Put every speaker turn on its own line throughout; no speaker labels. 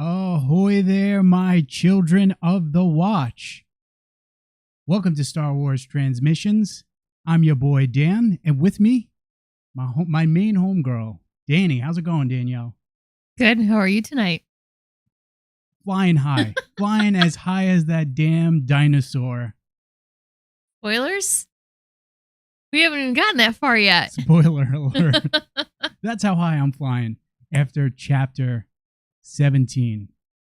Ahoy there, my children of the watch. Welcome to Star Wars Transmissions. I'm your boy Dan, and with me, my main homegirl, Danny. How's it going, Danielle?
Good. How are you tonight?
Flying high. Flying as high as that damn dinosaur.
Spoilers? We haven't even gotten that far yet.
Spoiler alert. That's how high I'm flying after chapter 17.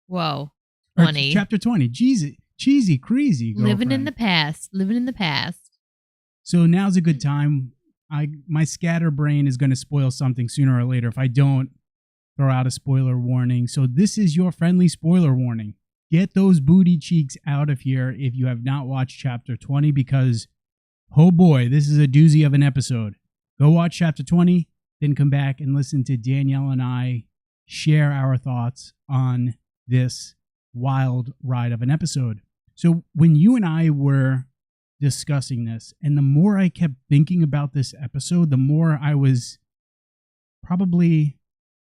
Whoa. 20.
Chapter 20. Cheesy, crazy.
Living in the past.
So now's a good time. My scatterbrain is going to spoil something sooner or later if I don't throw out a spoiler warning. So this is your friendly spoiler warning. Get those booty cheeks out of here if you have not watched chapter 20 because, oh boy, this is a doozy of an episode. Go watch chapter 20, then come back and listen to Danielle and I share our thoughts on this wild ride of an episode. So when you and I were discussing this, and the more I kept thinking about this episode, the more I was probably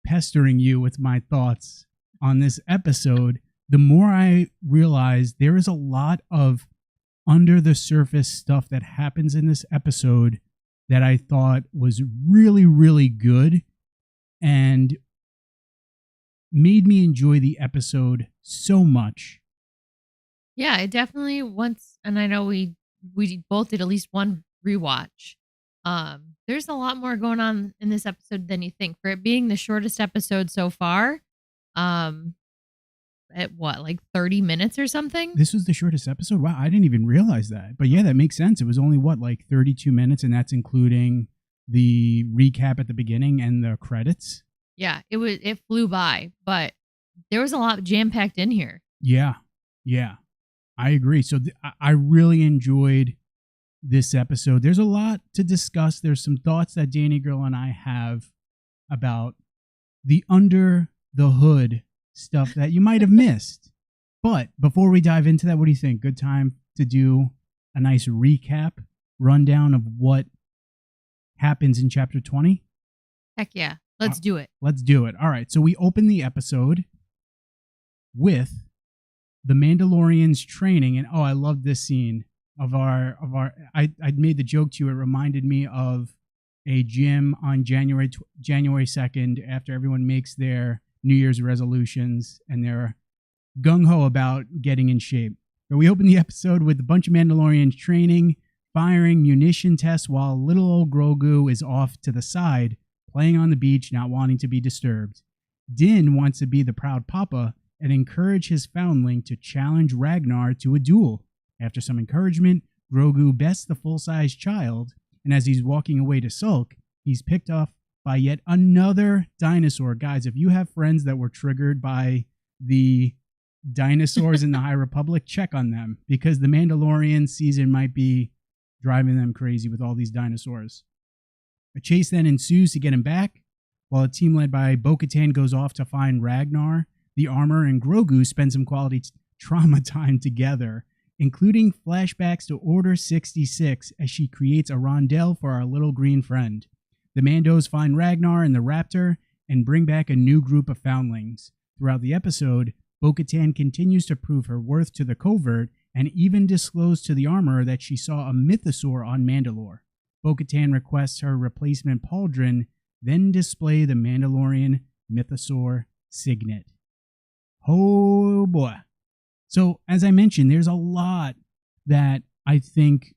pestering you with my thoughts on this episode, the more I realized there is a lot of under the surface stuff that happens in this episode that I thought was really, really good and made me enjoy the episode so much.
Yeah, it definitely and I know we both did at least one rewatch. There's a lot more going on in this episode than you think. For it being the shortest episode so far, at what, like 30 minutes or something?
This was the shortest episode? Wow, I didn't even realize that. But yeah, that makes sense. It was only, like 32 minutes, and that's including the recap at the beginning and the credits.
Yeah, it flew by, but there was a lot jam-packed in here.
Yeah, I agree. So I really enjoyed this episode. There's a lot to discuss. There's some thoughts that Danny Girl and I have about the under the hood stuff that you might have missed. But before we dive into that, what do you think? Good time to do a nice recap, rundown of what happens in chapter 20?
Heck yeah. Let's do it.
Let's do it. All right. So we open the episode with the Mandalorians training, and I love this scene of our. I made the joke to you. It reminded me of a gym on January 2nd after everyone makes their New Year's resolutions and they're gung ho about getting in shape. But we open the episode with a bunch of Mandalorians training, firing munition tests while little old Grogu is off to the side, playing on the beach, not wanting to be disturbed. Din wants to be the proud papa and encourage his foundling to challenge Ragnar to a duel. After some encouragement, Grogu bests the full-size child, and as he's walking away to sulk, he's picked off by yet another dinosaur. Guys, if you have friends that were triggered by the dinosaurs in the High Republic, check on them, because the Mandalorian season might be driving them crazy with all these dinosaurs. A chase then ensues to get him back, while a team led by Bo-Katan goes off to find Ragnar. The armor and Grogu spend some quality trauma time together, including flashbacks to Order 66 as she creates a rondelle for our little green friend. The Mandos find Ragnar and the Raptor and bring back a new group of foundlings. Throughout the episode, Bo-Katan continues to prove her worth to the covert and even disclose to the armorer that she saw a mythosaur on Mandalore. Bo-Katan requests her replacement pauldron then display the Mandalorian mythosaur signet. Oh boy. So, as I mentioned, there's a lot that I think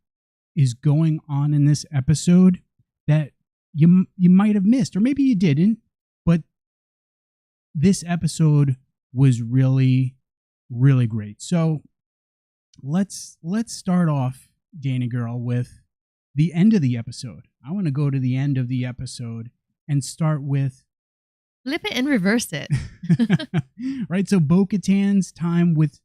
is going on in this episode that you might have missed, or maybe you didn't, but this episode was really, really great. So, let's start off, Danny Girl, with the end of the episode. I want to go to the end of the episode and start with
flip it and reverse it.
Right, so Bo-Katan's time with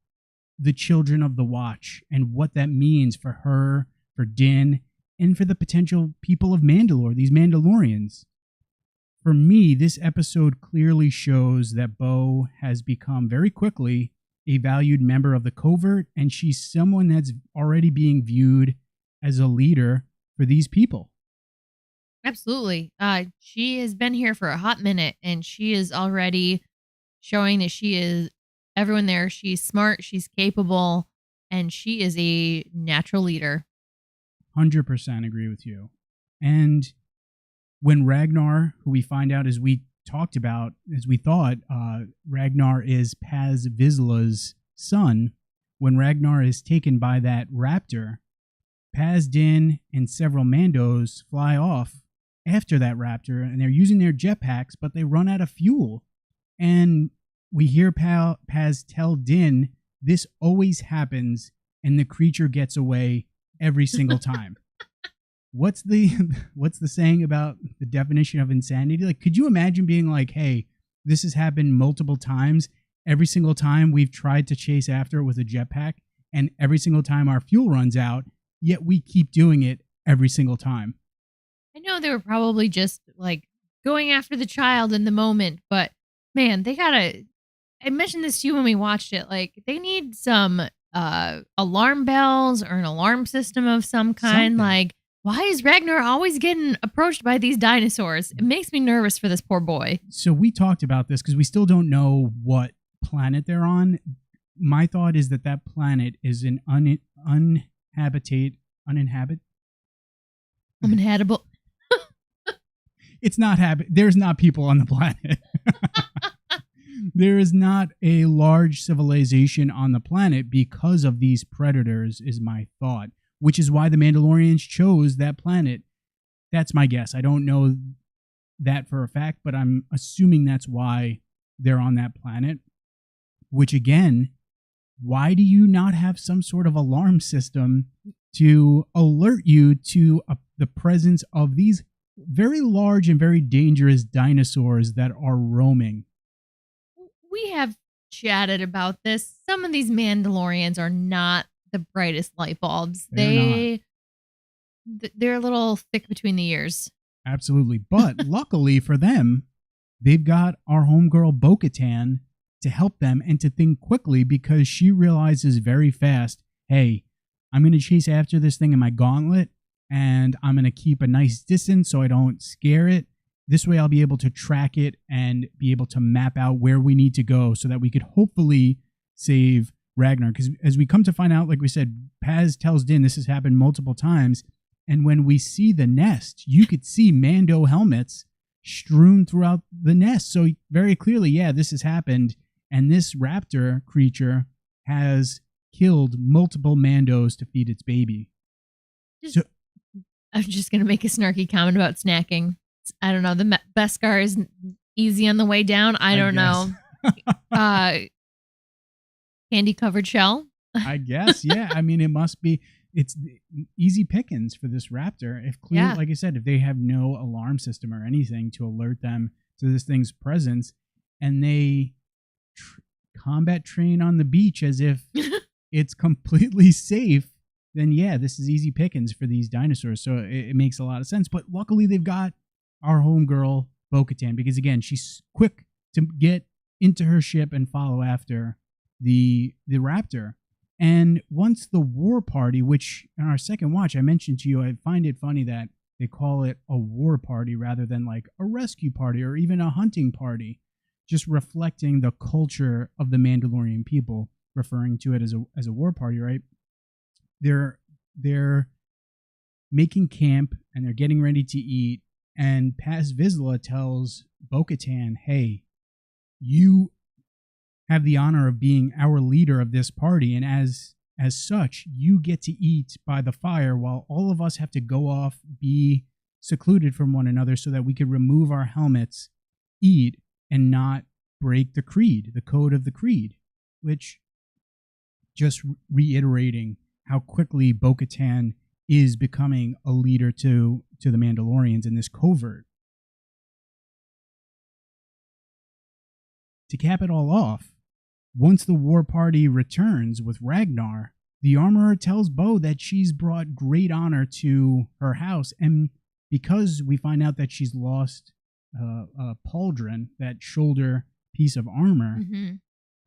the children of the Watch and what that means for her, for Din, and for the potential people of Mandalore, these Mandalorians. For me, this episode clearly shows that Bo has become very quickly a valued member of the covert, and she's someone that's already being viewed as a leader for these people.
Absolutely. She has been here for a hot minute, and she is already showing that she is everyone there. She's smart, she's capable, and she is a natural leader.
100% agree with you. And when Ragnar, who we find out, as we talked about, as we thought, Ragnar is Paz Vizsla's son. When Ragnar is taken by that raptor, Paz, Din, and several Mandos fly off after that raptor, and they're using their jetpacks, but they run out of fuel. And we hear Paz tell Din, this always happens, and the creature gets away every single time. What's the saying about the definition of insanity? Like, could you imagine being like, hey, this has happened multiple times. Every single time we've tried to chase after it with a jetpack, and every single time our fuel runs out, yet we keep doing it every single time.
I know they were probably just like going after the child in the moment, but man, they gotta. I mentioned this to you when we watched it. Like, they need some alarm bells or an alarm system of some kind.
Something.
Like, why is Ragnar always getting approached by these dinosaurs? It makes me nervous for this poor boy.
So we talked about this because we still don't know what planet they're on. My thought is that planet is an uninhabitable. It's not there's not people on the planet. There is not a large civilization on the planet because of these predators, is my thought, which is why the Mandalorians chose that planet. That's my guess. I don't know that for a fact, but I'm assuming that's why they're on that planet. Which, again, why do you not have some sort of alarm system to alert you to the presence of these very large and very dangerous dinosaurs that are roaming?
We have chatted about this. Some of these Mandalorians are not the brightest light bulbs. They're a little thick between the ears.
Absolutely. But luckily for them, they've got our homegirl Bo-Katan to help them and to think quickly, because she realizes very fast, hey, I'm going to chase after this thing in my gauntlet, and I'm going to keep a nice distance so I don't scare it. This way I'll be able to track it and be able to map out where we need to go so that we could hopefully save Ragnar. Because as we come to find out, like we said, Paz tells Din this has happened multiple times. And when we see the nest, you could see Mando helmets strewn throughout the nest. So very clearly, yeah, this has happened. And this raptor creature has killed multiple Mandos to feed its baby.
I'm just going to make a snarky comment about snacking. I don't know. The beskar is easy on the way down. I don't know. Candy covered shell.
I guess. Yeah. I mean, it must be. It's easy pickings for this raptor. Like I said, if they have no alarm system or anything to alert them to this thing's presence, and they combat train on the beach as if it's completely safe, then yeah, this is easy pickings for these dinosaurs. So it makes a lot of sense. But luckily, they've got our homegirl Bo-Katan, because again, she's quick to get into her ship and follow after the raptor. And once the war party, which in our second watch I mentioned to you, I find it funny that they call it a war party rather than like a rescue party or even a hunting party, just reflecting the culture of the Mandalorian people, referring to it as a war party, right? They're making camp and they're getting ready to eat. And Paz Vizsla tells Bo-Katan, hey, you have the honor of being our leader of this party, and as such, you get to eat by the fire while all of us have to go off, be secluded from one another so that we could remove our helmets, eat, and not break the creed, the code of the creed, which just reiterating how quickly Bo-Katan is becoming a leader to the Mandalorians in this covert. To cap it all off, once the war party returns with Ragnar, the armorer tells Bo that she's brought great honor to her house, and because we find out that she's lost a pauldron, that shoulder piece of armor, we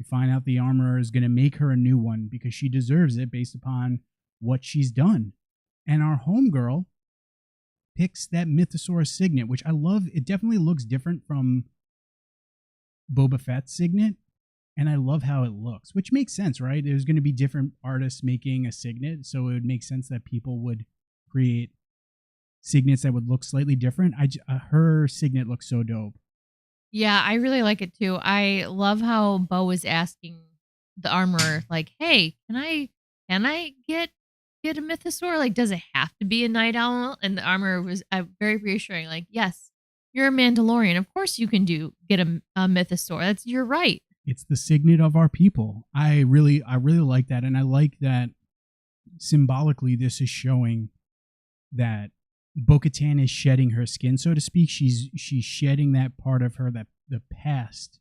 find out the armorer is going to make her a new one because she deserves it based upon what she's done. And our homegirl picks that Mythosaurus signet, which I love. It definitely looks different from Boba Fett's signet, and I love how it looks, which makes sense, right? There's going to be different artists making a signet, so it would make sense that people would create signets that would look slightly different. Her signet looks so dope.
Yeah, I really like it too. I love how Bo was asking the armorer, like, "Hey, can I get a mythosaur? Like, does it have to be a night owl?" And the armorer was very reassuring, like, "Yes, you're a Mandalorian. Of course you can get a mythosaur. That's your right."
It's the signet of our people. I really like that, and I like that symbolically this is showing that Bo-Katan is shedding her skin, so to speak. She's shedding that part of her, that the past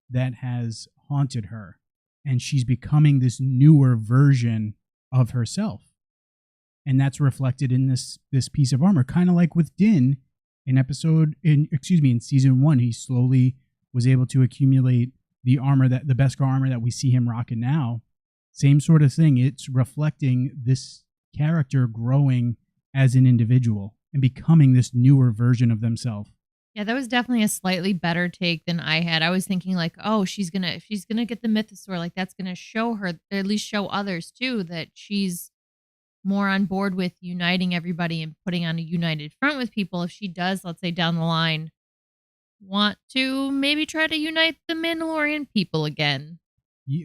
that has haunted her, and she's becoming this newer version of herself. And that's reflected in this piece of armor, kind of like with Din in season 1. He slowly was able to accumulate the beskar armor that we see him rocking now. Same sort of thing. It's reflecting this character growing as an individual and becoming this newer version of themselves.
Yeah, that was definitely a slightly better take than I had. I was thinking like, oh, if she's gonna get the mythosaur, like that's gonna show her, or at least show others too, that she's more on board with uniting everybody and putting on a united front with people. If she does, let's say down the line, want to maybe try to unite the Mandalorian people again.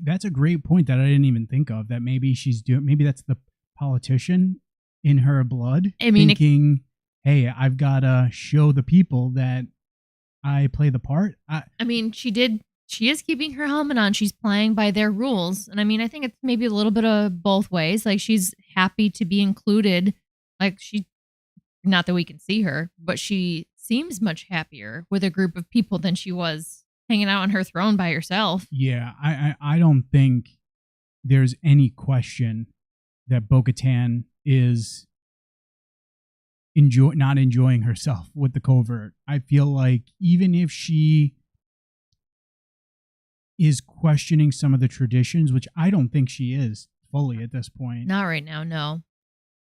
That's a great point that I didn't even think of. That maybe maybe that's the politician in her blood,
I mean,
thinking, hey, I've got to show the people that I play the part.
I mean, she is keeping her helmet on. She's playing by their rules. And I mean, I think it's maybe a little bit of both ways. Like, she's happy to be included. Like, not that we can see her, but she seems much happier with a group of people than she was hanging out on her throne by herself.
Yeah, I don't think there's any question that Bo-Katan is not enjoying herself with the covert. I feel like even if she is questioning some of the traditions, which I don't think she is fully at this point.
Not right now, no.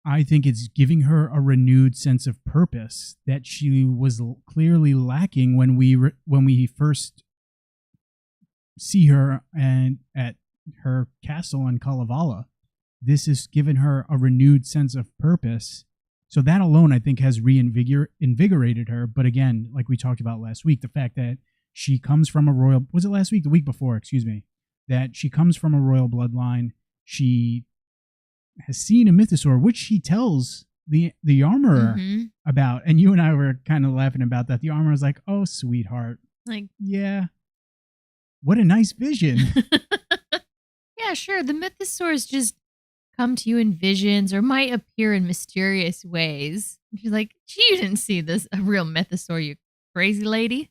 I think it's giving her a renewed sense of purpose that she was clearly lacking when we first see her and at her castle in Kalevala. This has given her a renewed sense of purpose. So that alone, I think, has invigorated her. But again, like we talked about last week, the fact that she comes from a royal... Was it last week? The week before, excuse me. That she comes from a royal bloodline. She has seen a mythosaur, which she tells the armorer about. And you and I were kind of laughing about that. The armorer was like, oh, sweetheart.
Like,
yeah. What a nice vision.
Yeah, sure. The mythosaurs just come to you in visions or might appear in mysterious ways. And she's like, gee, you didn't see a real mythosaur, you crazy lady.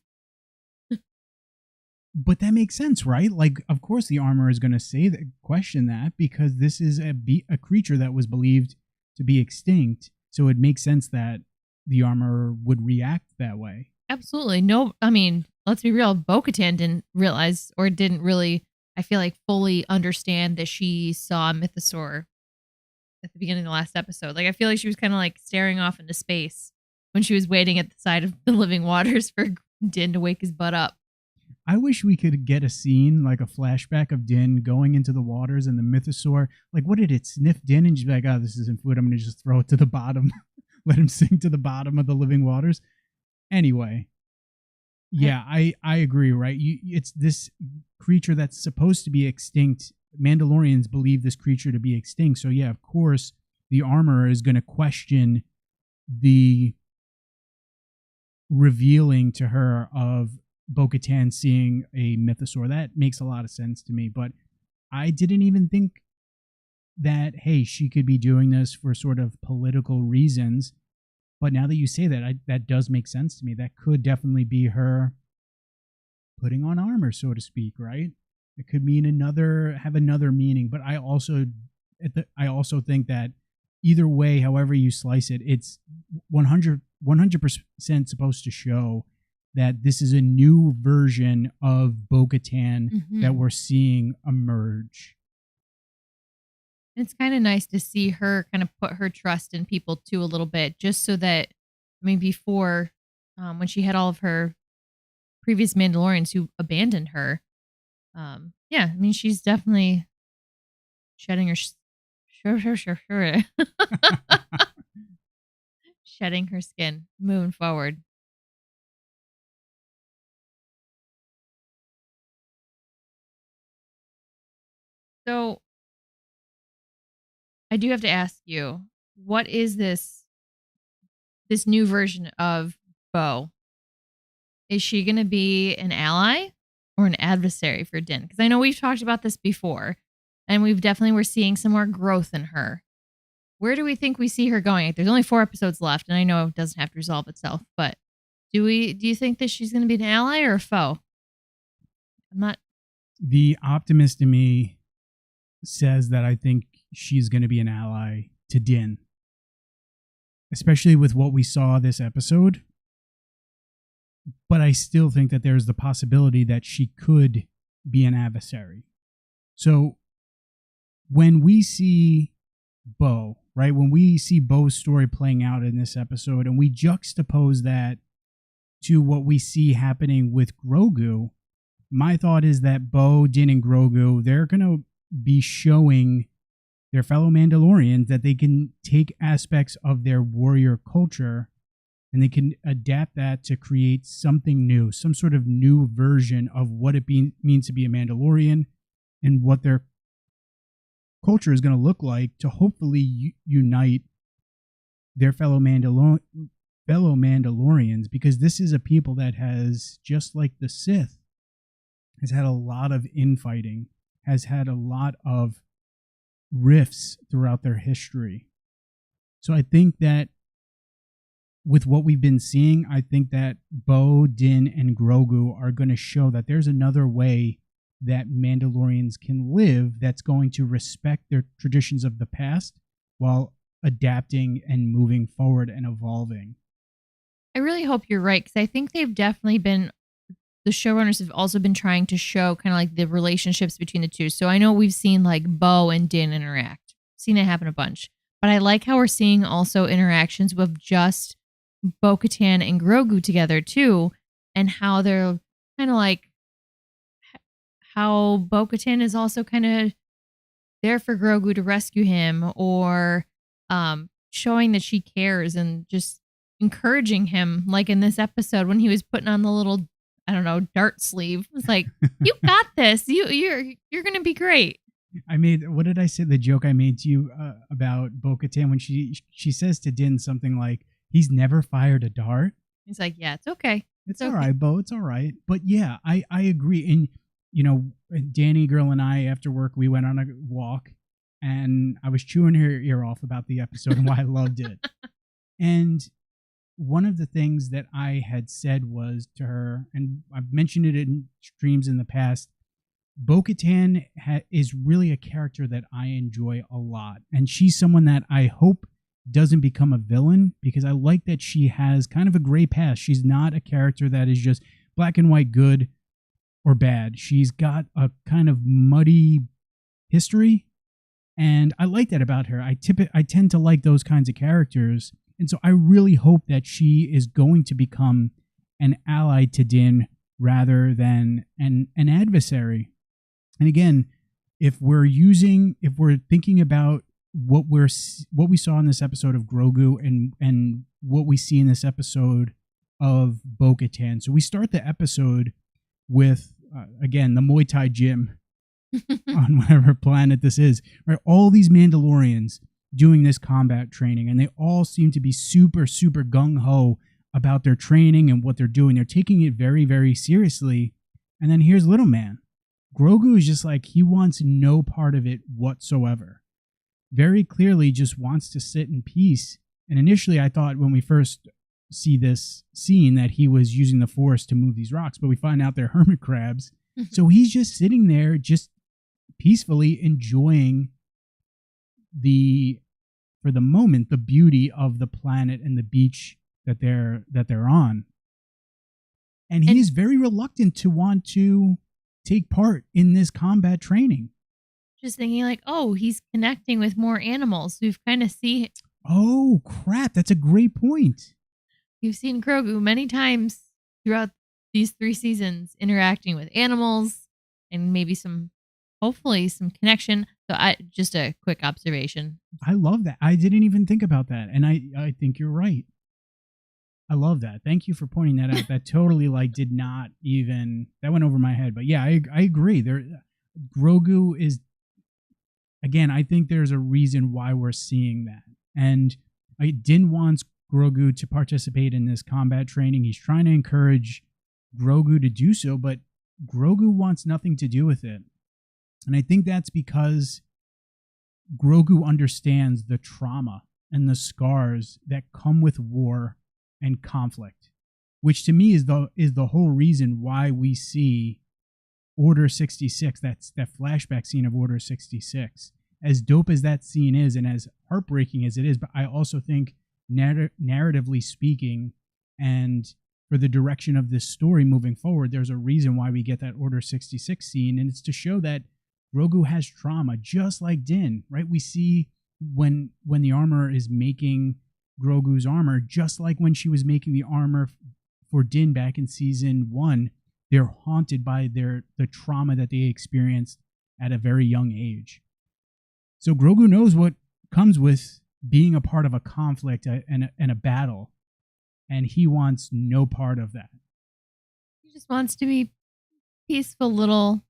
But that makes sense, right? Like, of course the armor is going to question that, because this is a creature that was believed to be extinct. So it makes sense that the armor would react that way.
Absolutely. No, I mean, let's be real. Bo-Katan didn't realize, or didn't really, I feel like, fully understand that she saw a mythosaur at the beginning of the last episode. Like, I feel like she was kind of like staring off into space when she was waiting at the side of the living waters for Din to wake his butt up.
I wish we could get a scene, like a flashback of Din going into the waters and the mythosaur. Like, what did it sniff Din and just be like, oh, this isn't food. I'm going to just throw it to the bottom. Let him sink to the bottom of the living waters. Anyway, yeah, I agree, right? It's this creature that's supposed to be extinct. Mandalorians believe this creature to be extinct. So, yeah, of course, the armorer is going to question the revealing to her of Bo-Katan seeing a mythosaur. That makes a lot of sense to me, but I didn't even think that, hey, she could be doing this for sort of political reasons. But now that you say that, that does make sense to me. That could definitely be her putting on armor, so to speak, right? It could mean have another meaning. But I also think that either way, however you slice it, it's 100% supposed to show that this is a new version of Bo-Katan that we're seeing emerge.
It's kind of nice to see her kind of put her trust in people too a little bit, just so that, I mean, before, when she had all of her previous Mandalorians who abandoned her. Yeah, I mean, she's definitely shedding her shedding her skin, moving forward. So I do have to ask you, what is this new version of Bo? Is she going to be an ally or an adversary for Din? Because I know we've talked about this before, and we're seeing some more growth in her. Where do we think we see her going? There's only 4 episodes left, and I know it doesn't have to resolve itself, but do you think that she's going to be an ally or a foe? I'm not.
The optimist in me says that I think she's going to be an ally to Din, especially with what we saw this episode. But I still think that there's the possibility that she could be an adversary. So when we see Bo, right, when we see Bo's story playing out in this episode and we juxtapose that to what we see happening with Grogu, my thought is that Bo, Din, and Grogu, they're going to be showing their fellow Mandalorians that they can take aspects of their warrior culture and they can adapt that to create something new, some sort of new version of what it means to be a Mandalorian and what their culture is going to look like to hopefully unite their fellow Mandalorians, because this is a people that has, just like the Sith, has had a lot of infighting, has had a lot of rifts throughout their history. So I think that with what we've been seeing, I think that Bo, Din, and Grogu are going to show that there's another way that Mandalorians can live that's going to respect their traditions of the past while adapting and moving forward and evolving.
I really hope you're right, because I think they've definitely been, the showrunners have also been trying to show kind of like the relationships between the two. So I know we've seen like Bo and Din interact, seen it happen a bunch, but I like how we're seeing also interactions with just Bo-Katan and Grogu together too, and how they're kind of like, how Bo-Katan is also kind of there for Grogu to rescue him, or showing that she cares and just encouraging him, like in this episode when he was putting on the little, I don't know, dart sleeve. It's like, you got this. You're gonna be great.
What did I say? The joke I made to you about Bo-Katan when she says to Din something like, he's never fired a dart.
He's like, yeah, it's okay.
It's all right, Bo. It's all right. But yeah, I agree. And, you know, Danny girl and I, after work, we went on a walk and I was chewing her ear off about the episode and why I loved it. And one of the things that I had said was to her, and I've mentioned it in streams in the past, Bo-Katan is really a character that I enjoy a lot. And she's someone that I hope doesn't become a villain, because I like that she has kind of a gray past. She's not a character that is just black and white, good or bad. She's got a kind of muddy history, and I like that about her. I tend to like those kinds of characters, and so I really hope that she is going to become an ally to Din rather than an adversary. And again, if we're thinking about what we saw in this episode of Grogu and what we see in this episode of Bo-Katan. So we start the episode with again the Muay Thai gym on whatever planet this is, right? All these Mandalorians doing this combat training, and they all seem to be super, super gung-ho about their training and what they're doing. They're taking it very, very seriously. And then here's little man. Grogu is just like, he wants no part of it whatsoever. Very clearly just wants to sit in peace. And initially I thought when we first see this scene that he was using the Force to move these rocks, but we find out they're hermit crabs. So he's just sitting there just peacefully enjoying for the moment, the beauty of the planet and the beach that they're on. And he is very reluctant to want to take part in this combat training.
Just thinking like, oh, he's connecting with more animals. We've kind of seen.
Oh, crap. That's a great point.
You've seen Grogu many times throughout these 3 seasons interacting with animals and maybe hopefully some connection. So just a quick observation.
I love that. I didn't even think about that. And I think you're right. I love that. Thank you for pointing that out. That totally did not even, that went over my head. But yeah, I agree. Grogu is, again, I think there's a reason why we're seeing that. And Din wants Grogu to participate in this combat training. He's trying to encourage Grogu to do so, but Grogu wants nothing to do with it. And I think that's because Grogu understands the trauma and the scars that come with war and conflict, which to me is the whole reason why we see Order 66, that flashback scene of Order 66. As dope as that scene is and as heartbreaking as it is, but I also think narratively speaking and for the direction of this story moving forward, there's a reason why we get that Order 66 scene, and it's to show that Grogu has trauma, just like Din, right? We see when the armorer is making Grogu's armor, just like when she was making the armor for Din back in season 1, they're haunted by the trauma that they experienced at a very young age. So Grogu knows what comes with being a part of a conflict and a battle, and he wants no part of that.
He just wants to be peaceful little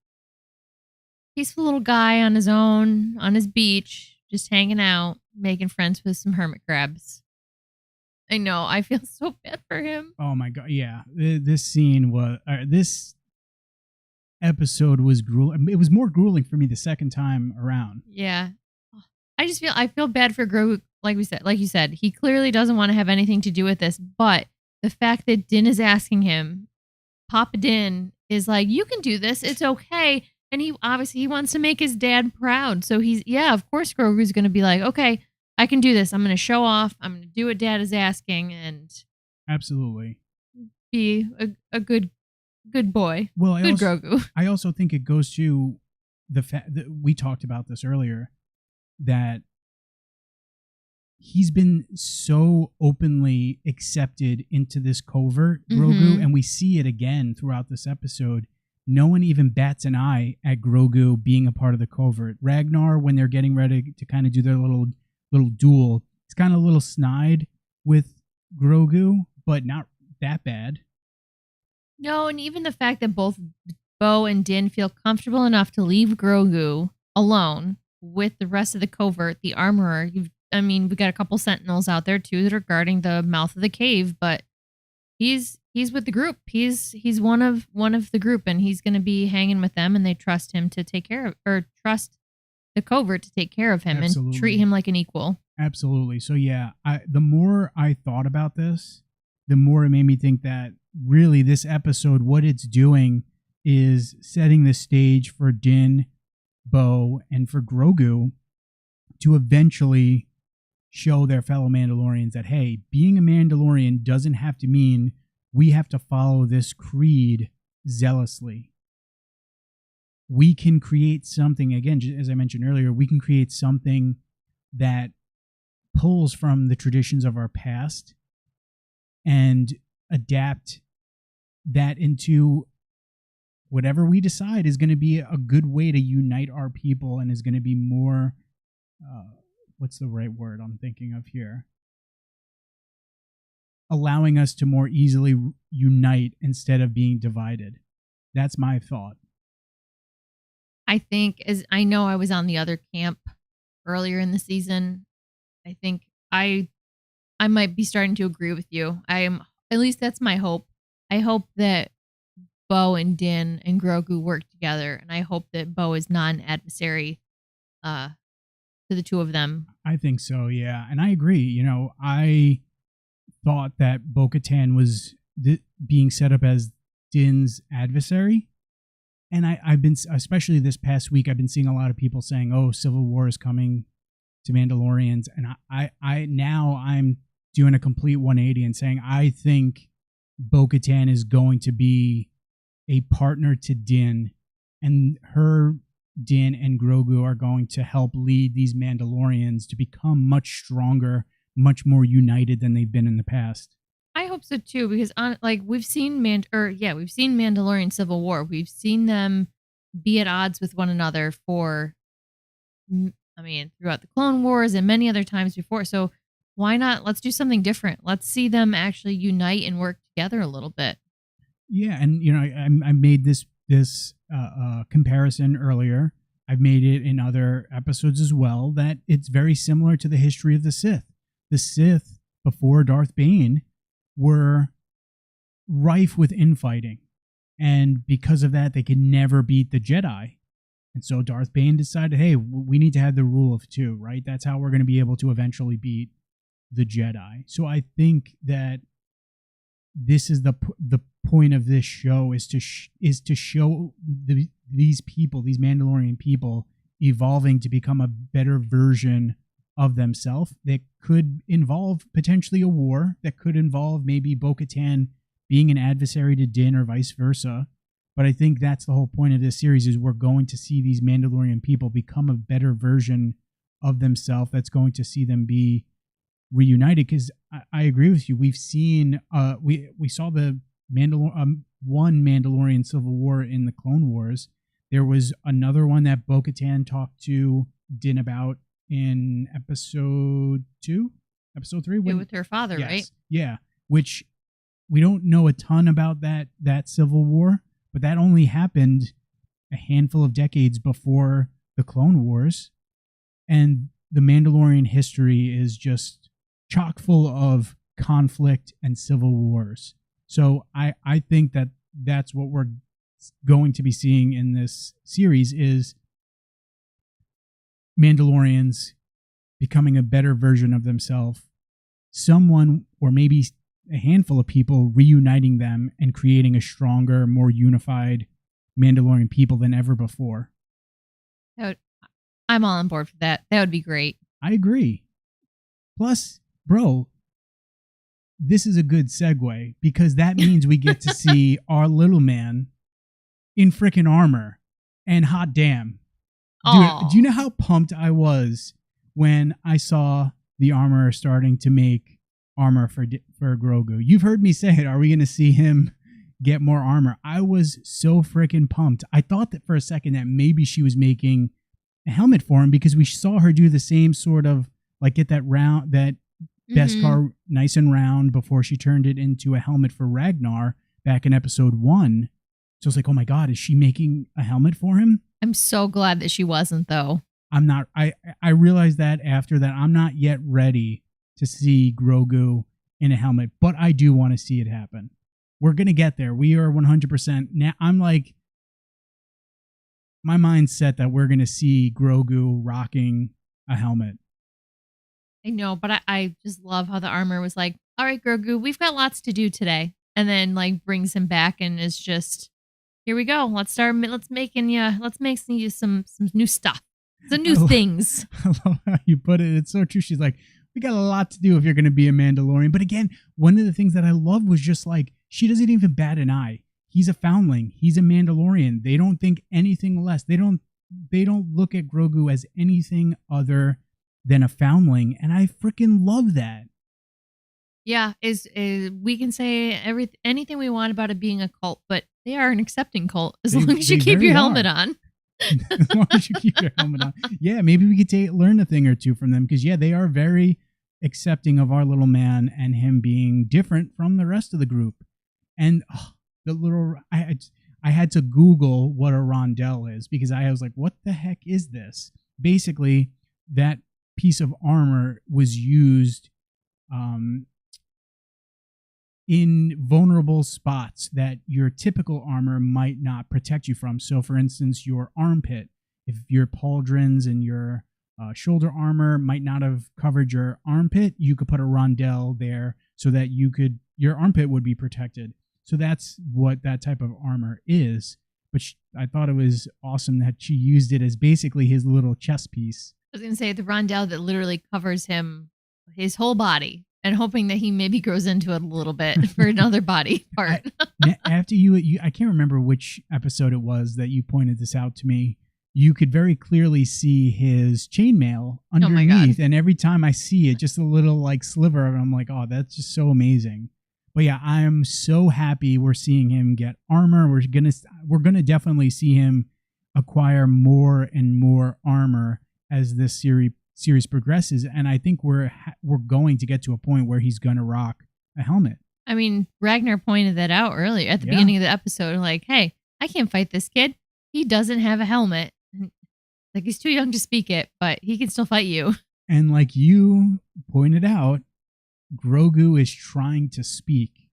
guy on his own, on his beach, just hanging out, making friends with some hermit crabs. I know, I feel so bad for him.
Oh my God, yeah. This episode was grueling. It was more grueling for me the second time around.
Yeah. I feel bad for Grogu, like you said, he clearly doesn't want to have anything to do with this, but the fact that Din is asking him, Papa Din is like, you can do this, it's okay. And he wants to make his dad proud. So of course Grogu's going to be like, okay, I can do this. I'm going to show off. I'm going to do what dad is asking and
absolutely
be a good boy.
Well,
Grogu.
I also think it goes to the fact that we talked about this earlier, that he's been so openly accepted into this covert, Grogu, and we see it again throughout this episode. No one even bats an eye at Grogu being a part of the covert. Ragnar, when they're getting ready to kind of do their little duel, it's kind of a little snide with Grogu, but not that bad.
No, and even the fact that both Bo and Din feel comfortable enough to leave Grogu alone with the rest of the covert, the armorer. We got a couple sentinels out there too that are guarding the mouth of the cave, but he's with the group. He's one of the group, and he's going to be hanging with them, and they trust him to take care of, or trust the covert to take care of him. Absolutely. And treat him like an equal.
Absolutely. So yeah, the more I thought about this, the more it made me think that really this episode, what it's doing is setting the stage for Din, Bo, and for Grogu to eventually show their fellow Mandalorians that, hey, being a Mandalorian doesn't have to mean we have to follow this creed zealously. We can create something, again, as I mentioned earlier, we can create something that pulls from the traditions of our past and adapt that into whatever we decide is going to be a good way to unite our people and is going to be more, what's the right word I'm thinking of here? Allowing us to more easily unite instead of being divided. That's my thought.
I think, as I know I was on the other camp earlier in the season, I think I might be starting to agree with you. At least that's my hope. I hope that Bo and Din and Grogu work together, and I hope that Bo is not an adversary to the two of them.
I think so, yeah. And I agree. I thought that Bo-Katan was being set up as Din's adversary. And I've been, especially this past week, I've been seeing a lot of people saying, oh, Civil War is coming to Mandalorians. And I'm doing a complete 180 and saying, I think Bo-Katan is going to be a partner to Din, and Din and Grogu are going to help lead these Mandalorians to become much stronger, much more united than they've been in the past.
I hope so too, because we've seen we've seen Mandalorian Civil War. We've seen them be at odds with one another throughout the Clone Wars and many other times before. So why not? Let's do something different. Let's see them actually unite and work together a little bit.
Yeah, and I made this comparison earlier. I've made it in other episodes as well, that it's very similar to the history of the Sith. The Sith, before Darth Bane, were rife with infighting. And because of that, they could never beat the Jedi. And so Darth Bane decided, hey, we need to have the rule of two, right? That's how we're going to be able to eventually beat the Jedi. So I think that this is the point of this show is to show these people, these Mandalorian people, evolving to become a better version of themselves. That could involve potentially a war. That could involve maybe Bo-Katan being an adversary to Din or vice versa. But I think that's the whole point of this series, is we're going to see these Mandalorian people become a better version of themselves. That's going to see them be reunited. Because I agree with you. We've seen we saw the one Mandalorian Civil War in the Clone Wars. There was another one that Bo-Katan talked to Din about in episode 3
with her father,
yes,
right?
Yeah, which we don't know a ton about that Civil War, but that only happened a handful of decades before the Clone Wars, and the Mandalorian history is just chock full of conflict and civil wars. So I think that that's what we're going to be seeing in this series, is Mandalorians becoming a better version of themselves, someone or maybe a handful of people reuniting them and creating a stronger, more unified Mandalorian people than ever before.
I'm all on board for that. That would be great.
I agree. Plus, bro, this is a good segue, because that means we get to see our little man in frickin' armor. And hot damn. Dude, do you know how pumped I was when I saw the armor starting to make armor for Grogu? You've heard me say it. Are we going to see him get more armor? I was so freaking pumped. I thought that for a second that maybe she was making a helmet for him, because we saw her do the same sort of, like, get that beskar nice and round before she turned it into a helmet for Ragnar back in episode 1. So I was like, oh my God, is she making a helmet for him?
I'm so glad that she wasn't, though.
I'm not. I realized that after that, I'm not yet ready to see Grogu in a helmet, but I do want to see it happen. We're going to get there. We are 100%. Now, I'm like, my mind's set that we're going to see Grogu rocking a helmet.
I know, but I just love how the armor was like, all right, Grogu, we've got lots to do today. And then, like, brings him back and is just, here we go. Let's make you some new stuff. Some new things.
I love how you put it. It's so true. She's like, we got a lot to do if you're going to be a Mandalorian. But again, one of the things that I love was just like, she doesn't even bat an eye. He's a foundling. He's a Mandalorian. They don't think anything less. They don't look at Grogu as anything other than a foundling. And I freaking love that.
Yeah, is we can say anything we want about it being a cult, but they are an accepting cult as long as you keep your helmet on.
As long as you keep your helmet on. Yeah, maybe we could learn a thing or two from them, because yeah, they are very accepting of our little man and him being different from the rest of the group. And I had to Google what a rondelle is, because I was like, what the heck is this? Basically, that piece of armor was used in vulnerable spots that your typical armor might not protect you from. So, for instance, your armpit, if your pauldrons and your shoulder armor might not have covered your armpit, you could put a rondelle there so that your armpit would be protected. So that's what that type of armor is. But I thought it was awesome that she used it as basically his little chest piece.
I was going to say the rondelle that literally covers his whole body, and hoping that he maybe grows into it a little bit for another body part.
After I can't remember which episode it was that you pointed this out to me. You could very clearly see his chainmail underneath. And every time I see it, just a little like sliver of it, I'm like, oh, that's just so amazing. But yeah, I am so happy we're seeing him get armor. We're gonna definitely see him acquire more and more armor as this series progresses, and I think we're going to get to a point where he's gonna rock a helmet.
I mean, Ragnar pointed that out earlier at the beginning of the episode. Like, hey, I can't fight this kid. He doesn't have a helmet. Like, he's too young to speak it, but he can still fight you.
And like you pointed out, Grogu is trying to speak.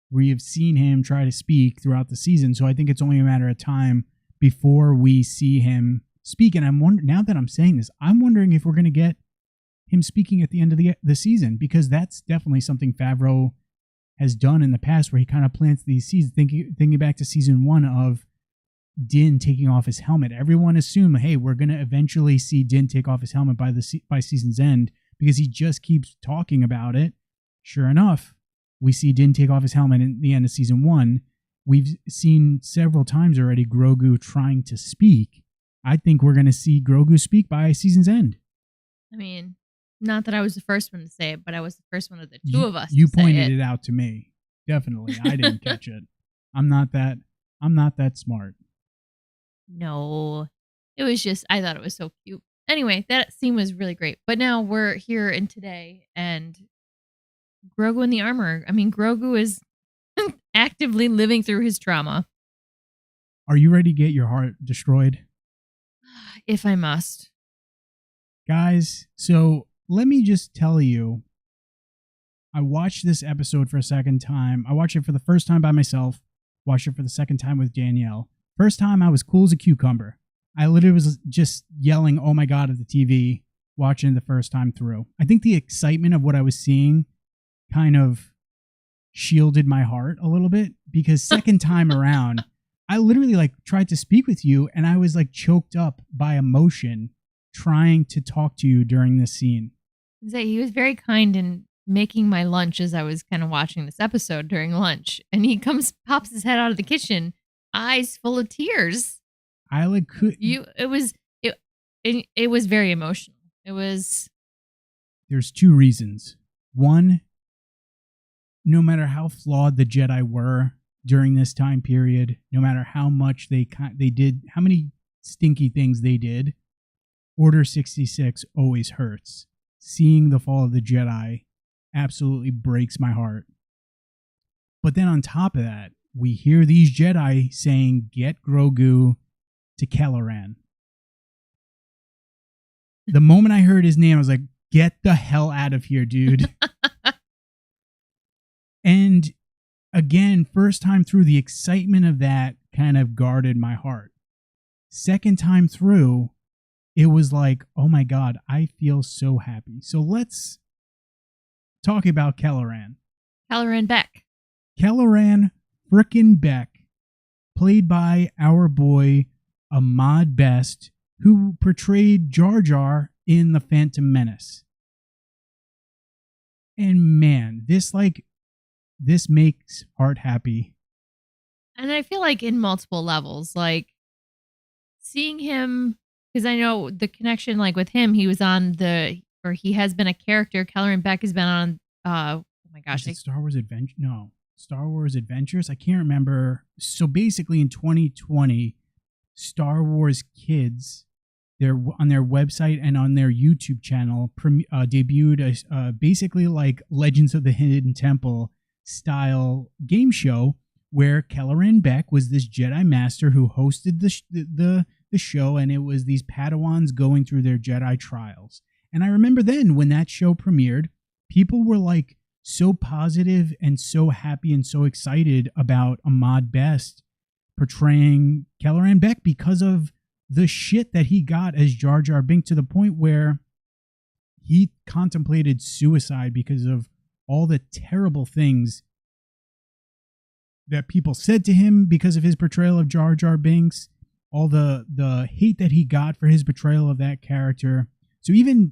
We have seen him try to speak throughout the season, so I think it's only a matter of time before we see him speak. And I'm wondering, now that I'm saying this, I'm wondering if we're going to get him speaking at the end of the season, because that's definitely something Favreau has done in the past, where he kind of plants these seeds. Thinking back to season 1 of Din taking off his helmet, everyone assumed, hey, we're going to eventually see Din take off his helmet by season's end, because he just keeps talking about it. Sure enough, we see Din take off his helmet in the end of season 1. We've seen several times already Grogu trying to speak. I think we're going to see Grogu speak by season's end.
I mean, not that I was the first one to say it, but I was the first one of the two of us.
You pointed it out to me. Definitely. I didn't catch it. I'm not that smart.
No. It was just, I thought it was so cute. Anyway, that scene was really great. But now we're here in today, and Grogu in the armor. I mean, Grogu is actively living through his trauma.
Are you ready to get your heart destroyed?
If I must.
Guys, so let me just tell you, I watched this episode for a second time. I watched it for the first time by myself, watched it for the second time with Danielle. First time, I was cool as a cucumber. I literally was just yelling, oh my God, at the TV, watching it the first time through. I think the excitement of what I was seeing kind of shielded my heart a little bit, because second time around, I literally like tried to speak with you, and I was like choked up by emotion trying to talk to you during this scene.
He was very kind in making my lunch as I was kind of watching this episode during lunch, and he pops his head out of the kitchen, eyes full of tears.
I like could
it was very emotional. It was.
There's two reasons. One, no matter how flawed the Jedi were during this time period, no matter how much they did, how many stinky things they did, Order 66 always hurts. Seeing the fall of the Jedi absolutely breaks my heart. But then on top of that, we hear these Jedi saying, get Grogu to Kelleran. The moment I heard his name, I was like, get the hell out of here, dude. And again, first time through, the excitement of that kind of guarded my heart. Second time through, it was like, oh my God, I feel so happy. So let's talk about Kelleran.
Kelleran Beck.
Kelleran frickin' Beck, played by our boy Ahmad Best, who portrayed Jar Jar in The Phantom Menace. And man, this makes heart happy.
And I feel like in multiple levels, like seeing him, because I know the connection, like with him, he was on he has been a character. Kelleran Beck has been on, oh my gosh.
Star Wars Adventure? No. Star Wars Adventures? I can't remember. So basically in 2020, Star Wars Kids, on their website and on their YouTube channel, debuted basically like Legends of the Hidden Temple style game show, where Kelleran Beck was this Jedi Master who hosted the show, and it was these Padawans going through their Jedi trials. And I remember then when that show premiered, people were like so positive and so happy and so excited about Ahmad Best portraying Kelleran Beck because of the shit that he got as Jar Jar Binks, to the point where he contemplated suicide because of all the terrible things that people said to him because of his portrayal of Jar Jar Binks, all the hate that he got for his portrayal of that character. So even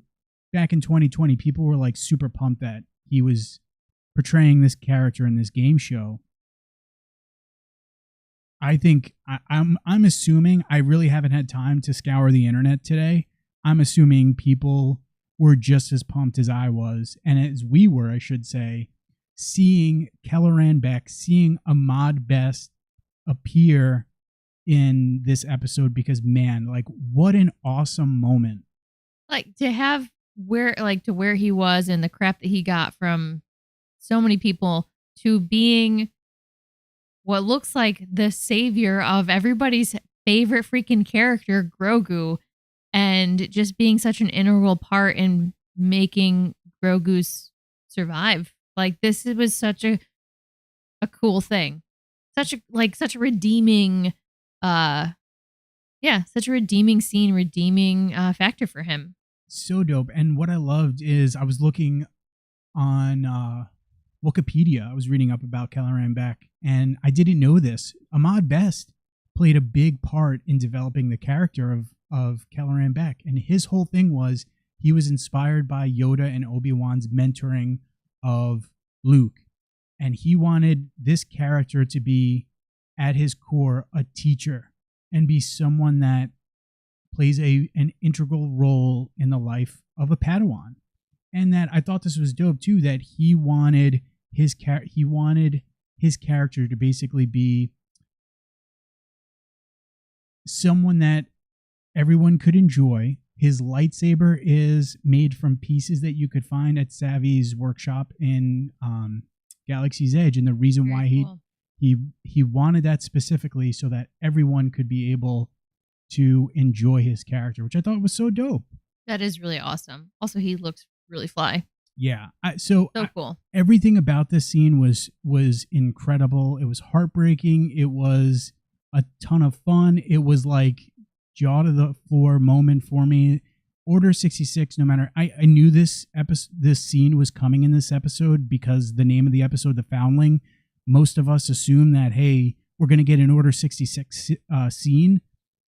back in 2020, people were like super pumped that he was portraying this character in this game show. I think I'm assuming, I really haven't had time to scour the internet today. I'm assuming people were just as pumped as I was, and as we were, I should say, seeing Kelleran Beck, seeing Ahmad Best appear in this episode, because man, like, what an awesome moment.
Like, to have where he was and the crap that he got from so many people, to being what looks like the savior of everybody's favorite freaking character, Grogu, and just being such an integral part in making Grogu's survive. Like, this was such a cool thing. Such a redeeming such a redeeming scene, redeeming factor for him.
So dope. And what I loved is I was looking on Wikipedia. I was reading up about Kelleran Beck, and I didn't know this. Ahmad Best played a big part in developing the character of Kelleran Beck, and his whole thing was he was inspired by Yoda and Obi-Wan's mentoring of Luke, and he wanted this character to be, at his core, a teacher and be someone that plays an integral role in the life of a Padawan. And that I thought this was dope too, that he wanted his character to basically be someone that everyone could enjoy. His lightsaber is made from pieces that you could find at Savvy's workshop in Galaxy's Edge, and the reason why he wanted that specifically so that everyone could be able to enjoy his character, which I thought was so dope.
That is really awesome. Also, he looks really fly.
Yeah.
So cool.
Everything about this scene was incredible. It was heartbreaking. It was a ton of fun. It was like jaw to the floor moment for me. Order 66, no matter, I knew this scene was coming in this episode because the name of the episode, The Foundling, most of us assume that, hey, we're going to get an Order 66 scene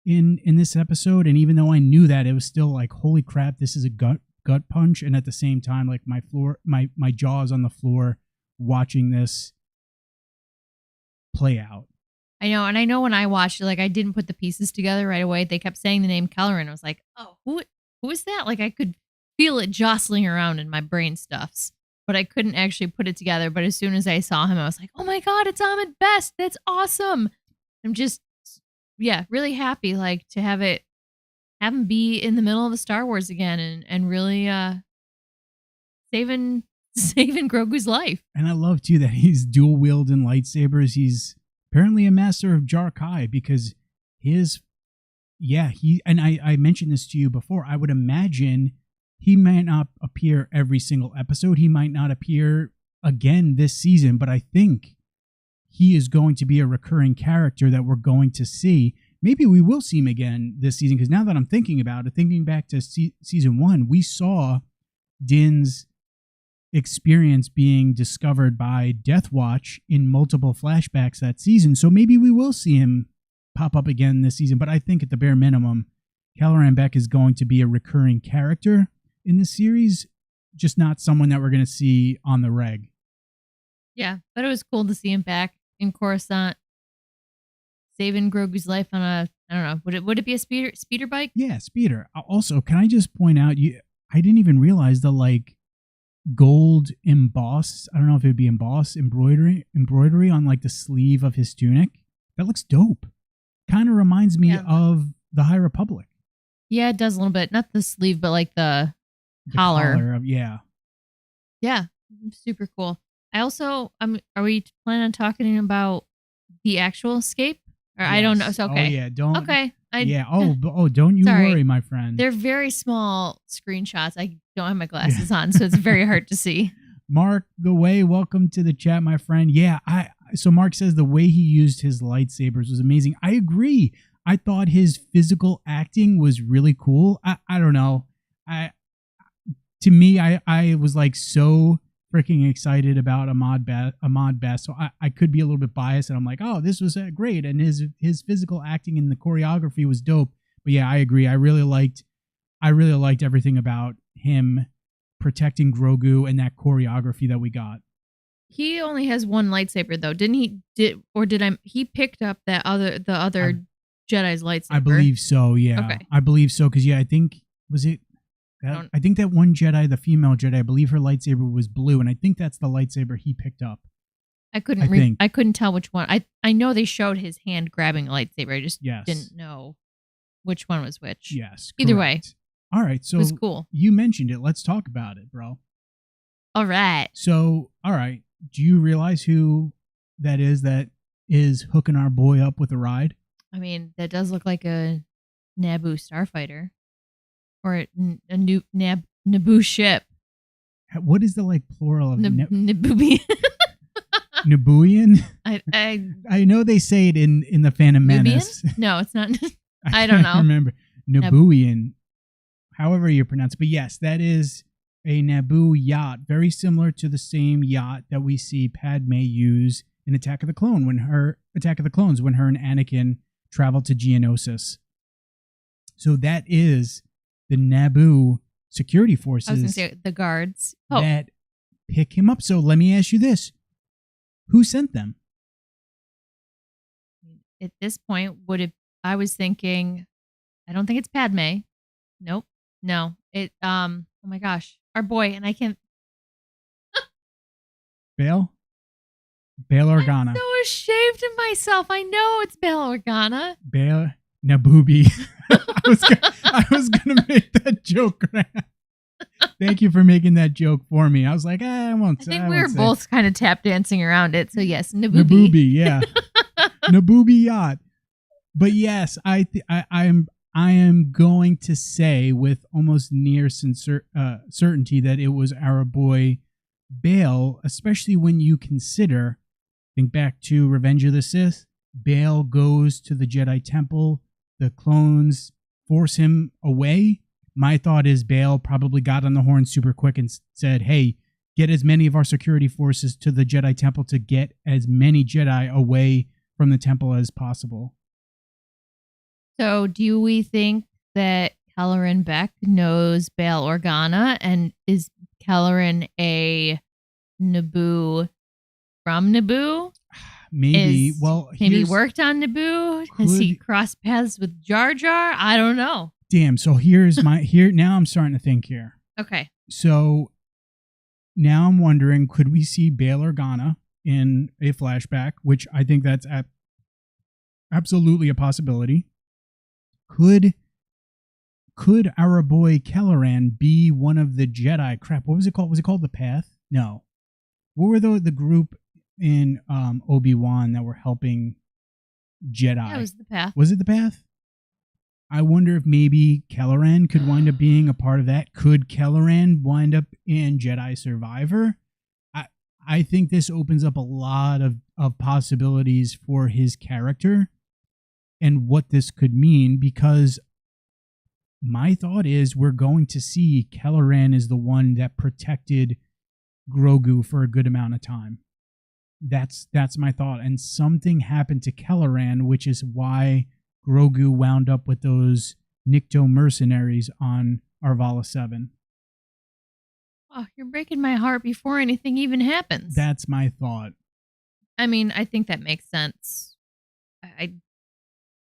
in this episode. And even though I knew that, it was still like, holy crap, this is a gut punch. And at the same time, like my jaws on the floor watching this play out.
I know. And I know when I watched it, like, I didn't put the pieces together right away. They kept saying the name Kelleran. I was like, oh, who is that? Like, I could feel it jostling around in my brain stuffs, but I couldn't actually put it together. But as soon as I saw him, I was like, oh my God, it's Ahmed Best. That's awesome. I'm just, really happy, like, to have him be in the middle of the Star Wars again and really saving Grogu's life.
And I love too that he's dual wielding lightsabers. He's apparently a master of Jar-Kai, because I mentioned this to you before. I would imagine he might not appear every single episode. He might not appear again this season, but I think he is going to be a recurring character that we're going to see. Maybe we will see him again this season, because now that I'm thinking about it, thinking back to season 1, we saw Din's experience being discovered by Death Watch in multiple flashbacks that season. So maybe we will see him pop up again this season. But I think at the bare minimum, Kelleran Beck is going to be a recurring character in this series, just not someone that we're going to see on the reg.
Yeah, but it was cool to see him back in Coruscant, saving Grogu's life on I don't know, would it be a speeder bike?
Yeah, speeder. Also, can I just point out, I didn't even realize the like gold embossed, I don't know if it'd be embossed embroidery on like the sleeve of his tunic. That looks dope. Kind of reminds me of the High Republic.
Yeah, it does a little bit. Not the sleeve, but like the collar.
Yeah,
super cool. I also, are we planning on talking about the actual escape? Or yes. I don't know. So, okay.
Oh, yeah. Don't.
Okay.
Don't you worry, my friend.
They're very small screenshots. I don't have my glasses on, so it's very hard to see.
Mark the way, welcome to the chat, my friend. Yeah, so Mark says the way he used his lightsabers was amazing. I agree. I thought his physical acting was really cool. I don't know. To me, I was like so freaking excited about Ahmad Best. So I could be a little bit biased, and I'm like, oh, this was great. And his physical acting and the choreography was dope. But yeah, I agree. I really liked everything about him protecting Grogu and that choreography that we got.
He only has one lightsaber though, didn't he? He picked up the other Jedi's lightsaber?
I believe so. Yeah,
okay.
I believe so, because I think was it I think that one Jedi, the female Jedi, I believe her lightsaber was blue, and I think that's the lightsaber he picked up.
I couldn't tell which one. I know they showed his hand grabbing a lightsaber. I just didn't know which one was which.
Yes.
Either way.
All right. So
it was cool.
You mentioned it. Let's talk about it, bro.
All right.
So, all right. Do you realize who that is hooking our boy up with a ride?
I mean, that does look like a Naboo starfighter. Or a Naboo ship.
What is the plural of
Naboobian?
Nabooian?
I
know they say it in the Phantom Menace.
No, it's not. I don't know.
Remember Nabooian, however you pronounce it. But yes, that is a Naboo yacht, very similar to the same yacht that we see Padme use in Attack of the Clones when her and Anakin traveled to Geonosis. So that is the Naboo security forces. I was
going to say the guards
that pick him up. So let me ask you this. Who sent them?
At this point, I was thinking, I don't think it's Padme. Nope. No. Oh my gosh. Our boy, and I can't.
Bail Organa.
I'm so ashamed of myself. I know it's Bail Organa.
Bail Nabooby. I was gonna make that joke. Thank you for making that joke for me. I was like, I won't.
I think we were both kind of tap dancing around it. So yes, Nabooby.
Nabooby, yeah, Nabooby yacht. But yes, I am going to say with almost near certainty that it was our boy Bail, especially when you consider. Think back to Revenge of the Sith. Bail goes to the Jedi Temple. The clones force him away. My thought is Bail probably got on the horn super quick and said, hey, get as many of our security forces to the Jedi Temple to get as many Jedi away from the temple as possible.
So do we think that Kelleran Beck knows Bail Organa, and is Kelleran a Naboo from Naboo?
Maybe.
Maybe worked on Naboo. Has he crossed paths with Jar Jar? I don't know.
Damn. So now I'm starting to think here.
Okay.
So now I'm wondering, could we see Bail Organa in a flashback? Which I think that's absolutely a possibility. Could our boy Kelleran be one of the Jedi? Crap. What was it called? Was it called the Path? No. What were the group in Obi-Wan that were helping Jedi?
That was the Path.
Was it the Path? I wonder if maybe Kelleran could wind up being a part of that. Could Kelleran wind up in Jedi Survivor? I think this opens up a lot of possibilities for his character and what this could mean, because my thought is we're going to see Kelleran is the one that protected Grogu for a good amount of time. That's my thought. And something happened to Kelleran, which is why Grogu wound up with those Nikto mercenaries on Arvala 7.
Oh, you're breaking my heart before anything even happens.
That's my thought.
I mean, I think that makes sense.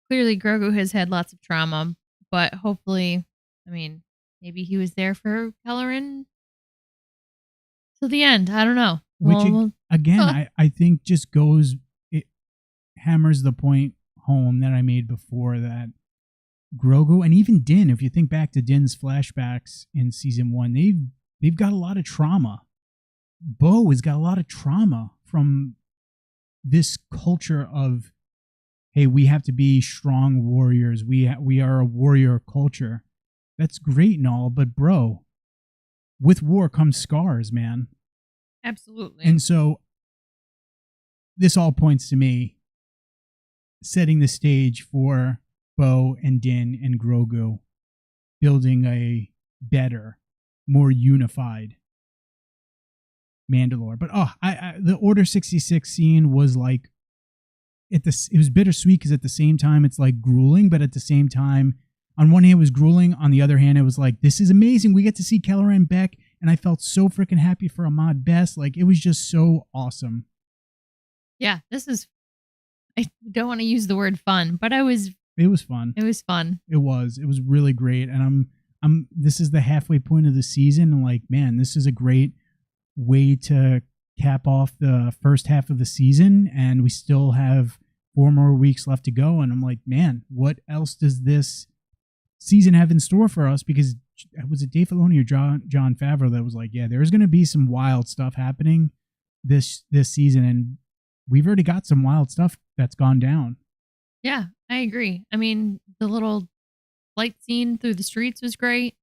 Clearly Grogu has had lots of trauma, but hopefully, I mean, maybe he was there for Kelleran till the end. I don't know.
Which, I think just it hammers the point home that I made before, that Grogu and even Din, if you think back to Din's flashbacks in season 1, they've got a lot of trauma. Bo has got a lot of trauma from this culture of, hey, we have to be strong warriors. We are a warrior culture. That's great and all, but bro, with war comes scars, man.
Absolutely.
And so this all points to me setting the stage for Bo and Din and Grogu building a better, more unified Mandalore. But the Order 66 scene was like, it was bittersweet because at the same time it's like grueling, but at the same time, on one hand it was grueling, on the other hand it was like, this is amazing. We get to see Kelleran Beck, and I felt so freaking happy for Ahmad Best. Like, it was just so awesome.
Yeah, I don't want to use the word fun, but it was fun.
It was fun.
It was fun.
It was really great, and This is the halfway point of the season, and like, man, this is a great way to cap off the first half of the season, and we still have 4 more weeks left to go. And I'm like, man, what else does this season have in store for us? Because was it Dave Filoni or John Favreau that was like, yeah, there's going to be some wild stuff happening this season, and we've already got some wild stuff that's gone down.
Yeah, I agree. I mean, the little flight scene through the streets was great.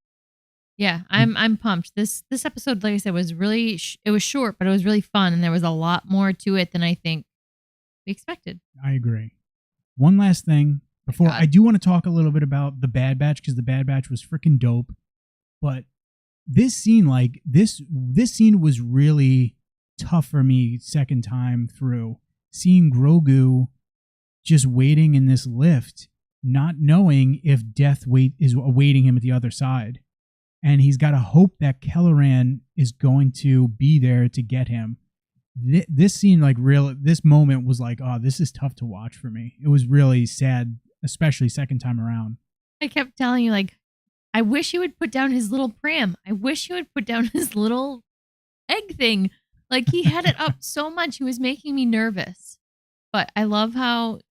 Yeah, I'm pumped. This episode, like I said, was really it was short, but it was really fun, and there was a lot more to it than I think we expected.
I agree. One last thing before I do want to talk a little bit about the Bad Batch, because the Bad Batch was freaking dope. But this scene, like this scene was really tough for me second time through. Seeing Grogu just waiting in this lift, not knowing if death is awaiting him at the other side. And he's got to hope that Kelleran is going to be there to get him. This scene, this moment was like, oh, this is tough to watch for me. It was really sad, especially second time around.
I kept telling you, like, I wish he would put down his little pram. I wish he would put down his little egg thing. Like, he had it up so much. He was making me nervous. But I love how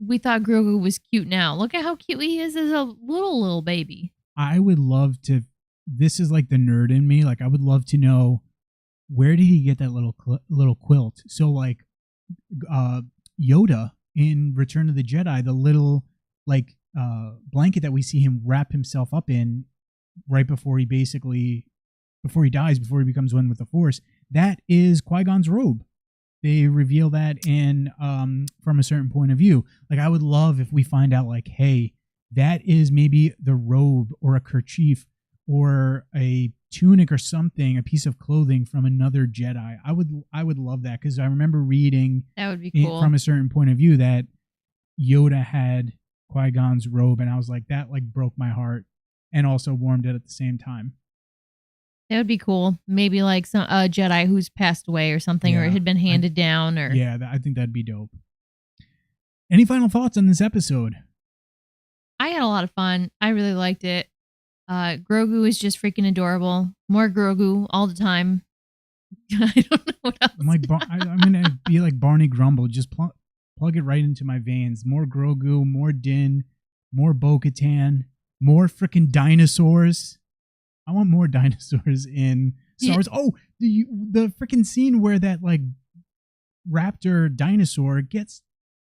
we thought Grogu was cute now. Look at how cute he is as a little baby.
I would love to... This is like the nerd in me. Like, I would love to know, where did he get that little quilt? So, like, Yoda in Return of the Jedi, the little, like, blanket that we see him wrap himself up in right before he dies, before he becomes one with the Force, that is Qui-Gon's robe. They reveal that in From a Certain Point of View. Like, I would love if we find out, like, hey, that is maybe the robe or a kerchief or a tunic or something, a piece of clothing from another Jedi. I would love that, because I remember reading
that would be cool.
From a Certain Point of View that Yoda had Qui-Gon's robe, and I was like, that like broke my heart and also warmed it at the same time.
That would be cool. Maybe like some Jedi who's passed away or something, or it had been handed down. Or
yeah, I think that'd be dope. Any final thoughts on this episode?
I had a lot of fun. I really liked it. Grogu is just freaking adorable. More Grogu all the time. I don't know what else.
I'm gonna be like Barney Grumble. Just plug it right into my veins. More Grogu, more Din, more Bo-Katan, more freaking dinosaurs. I want more dinosaurs in Star Wars. Oh, the freaking scene where that like raptor dinosaur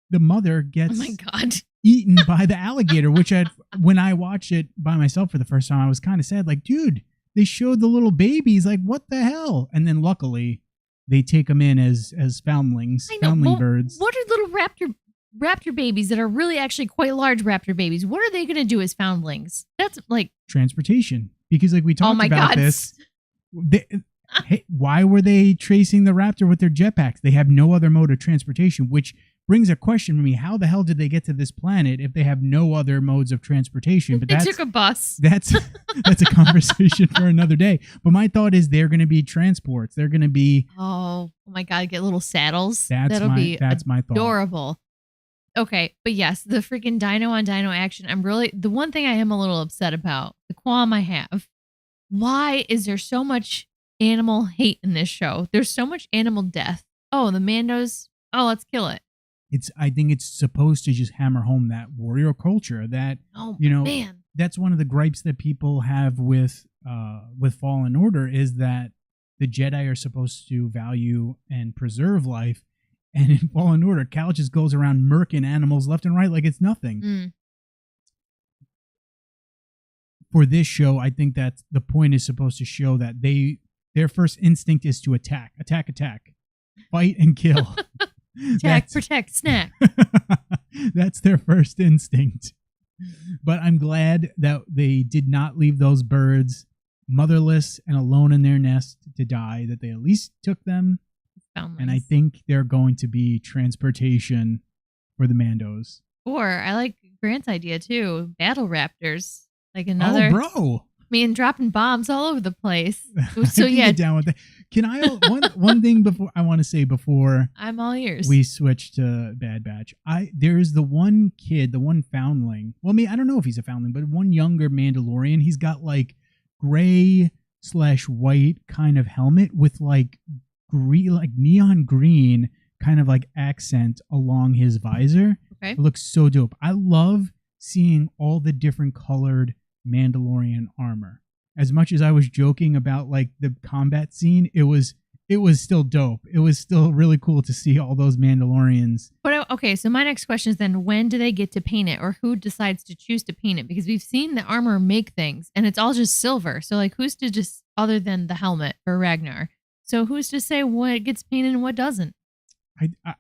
the mother gets.
Oh my god.
Eaten by the alligator, which when I watched it by myself for the first time, I was kind of sad. Like, dude, they showed the little babies. Like, what the hell? And then luckily, they take them in as foundlings, foundling birds.
What are little raptor babies that are really actually quite large raptor babies? What are they going to do as foundlings? That's like
transportation. Because like we talked about
God.
this, why were they tracing the raptor with their jetpacks? They have no other mode of transportation, which brings a question to me. How the hell did they get to this planet if they have no other modes of transportation? But
they took a bus.
That's a conversation for another day. But my thought is they're going to be transports. They're going to be...
Oh my God, get little saddles.
That's my thought.
Adorable. Okay, but yes, the freaking dino on dino action. The one thing I am a little upset about, the qualm I have, why is there so much animal hate in this show? There's so much animal death. Oh, the Mandos. Oh, let's kill it.
I think it's supposed to just hammer home that warrior culture that,
man.
That's one of the gripes that people have with Fallen Order, is that the Jedi are supposed to value and preserve life. And in Fallen Order, Cal just goes around murking animals left and right like it's nothing.
Mm.
For this show, I think that the point is supposed to show that their first instinct is to attack, fight and kill.
Attack, protect, snack.
That's their first instinct. But I'm glad that they did not leave those birds motherless and alone in their nest to die, that they at least took them. And I think they're going to be transportation for the Mandos.
Or I like Grant's idea too, battle raptors. Like another.
Oh, bro.
Man, dropping bombs all over the place.
I
So
can
yeah,
get down with that. Can I one thing before I want to say before
I'm all ears.
we switch to Bad Batch? There's the one kid, the one foundling. Well, I don't know if he's a foundling, but one younger Mandalorian. He's got like gray/white kind of helmet with like green, like neon green kind of like accent along his visor.
Okay.
It looks so dope. I love seeing all the different colored Mandalorian armor. As much as I was joking about like the combat scene, it was still dope. It was still really cool to see all those Mandalorians.
But okay, so my next question is then, when do they get to paint it, or who decides to choose to paint it? Because we've seen the armor make things and it's all just silver. So like, who's to just, other than the helmet for Ragnar, so who's to say what gets painted and what doesn't?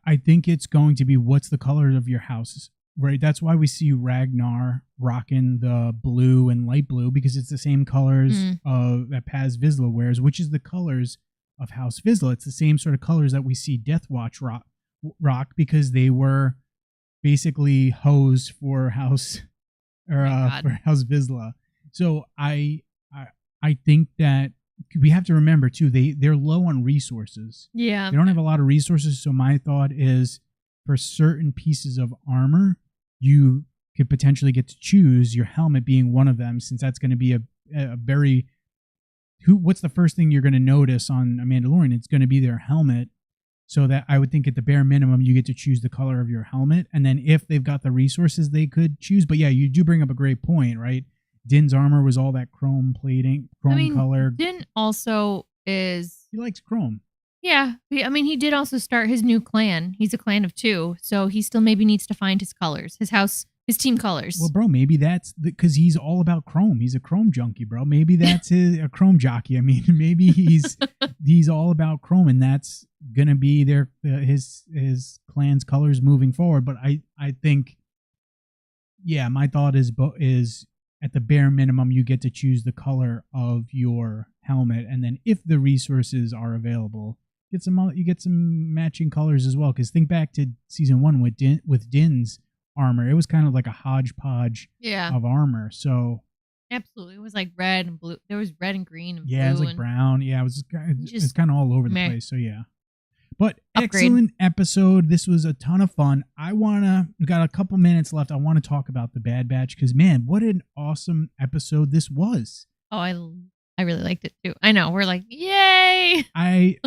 I think it's going to be what's the colors of your houses, right? That's why we see Ragnar rocking the blue and light blue, because it's the same colors that Paz Vizsla wears, which is the colors of House Vizsla. It's the same sort of colors that we see Death Watch rock because they were basically hoes for House for House Vizsla. So I think that we have to remember too, they're low on resources.
Yeah.
They don't have a lot of resources. So my thought is, for certain pieces of armor, you could potentially get to choose your helmet being one of them, since that's going to be a very what's the first thing you're going to notice on a Mandalorian? It's going to be their helmet. So that I would think at the bare minimum, you get to choose the color of your helmet. And then if they've got the resources, they could choose. But yeah, you do bring up a great point, right? Din's armor was all that chrome plating, color.
Din also is...
He likes chrome.
Yeah. He did also start his new clan. He's a clan of 2. So he still maybe needs to find his colors, his house, his team colors.
Well, bro, maybe that's because he's all about chrome. He's a chrome junkie, bro. Maybe that's a chrome jockey. Maybe he's all about chrome, and that's going to be his clan's colors moving forward. But I think, yeah, my thought is at the bare minimum, you get to choose the color of your helmet, and then if the resources are available, you get some matching colors as well. Because think back to season 1 with Din's armor, it was kind of like a hodgepodge of armor. So
absolutely, it was like red and blue. There was red and green and blue.
Yeah, it was like brown. Yeah, it was kind of all over the place. So yeah. But
upgrade.
Excellent episode. This was a ton of fun. We got a couple minutes left. I want to talk about the Bad Batch because, man, what an awesome episode this was.
Oh, I really liked it too. I know. We're like, yay!
I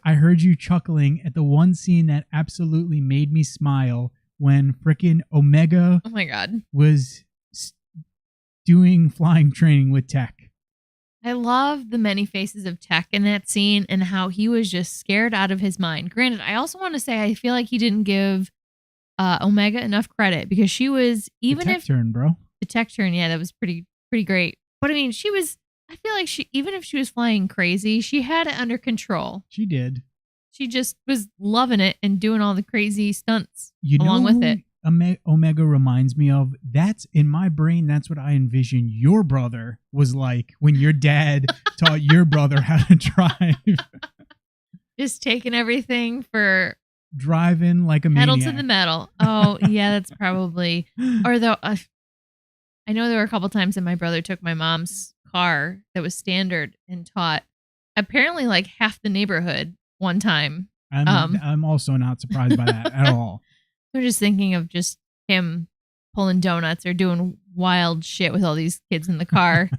heard you chuckling at the one scene that absolutely made me smile when frickin' Omega,
oh my God,
was doing flying training with Tech.
I love the many faces of Tech in that scene and how he was just scared out of his mind. Granted, I also want to say I feel like he didn't give Omega enough credit, because she was, even
the tech turn, bro.
The tech turn, yeah, that was pretty great. But I feel like even if she was flying crazy, she had it under control.
She did.
She just was loving it and doing all the crazy stunts along with it.
Omega reminds me of, that's in my brain, that's what I envision your brother was like when your dad taught your brother how to drive.
Just taking everything for
driving like a maniac.
Pedal to the metal. Oh, yeah, that's probably. Or though, I know there were a couple times that my brother took my mom's car that was standard and taught apparently like half the neighborhood one time.
I'm also not surprised by that at all.
We're just thinking of just him pulling donuts or doing wild shit with all these kids in the car.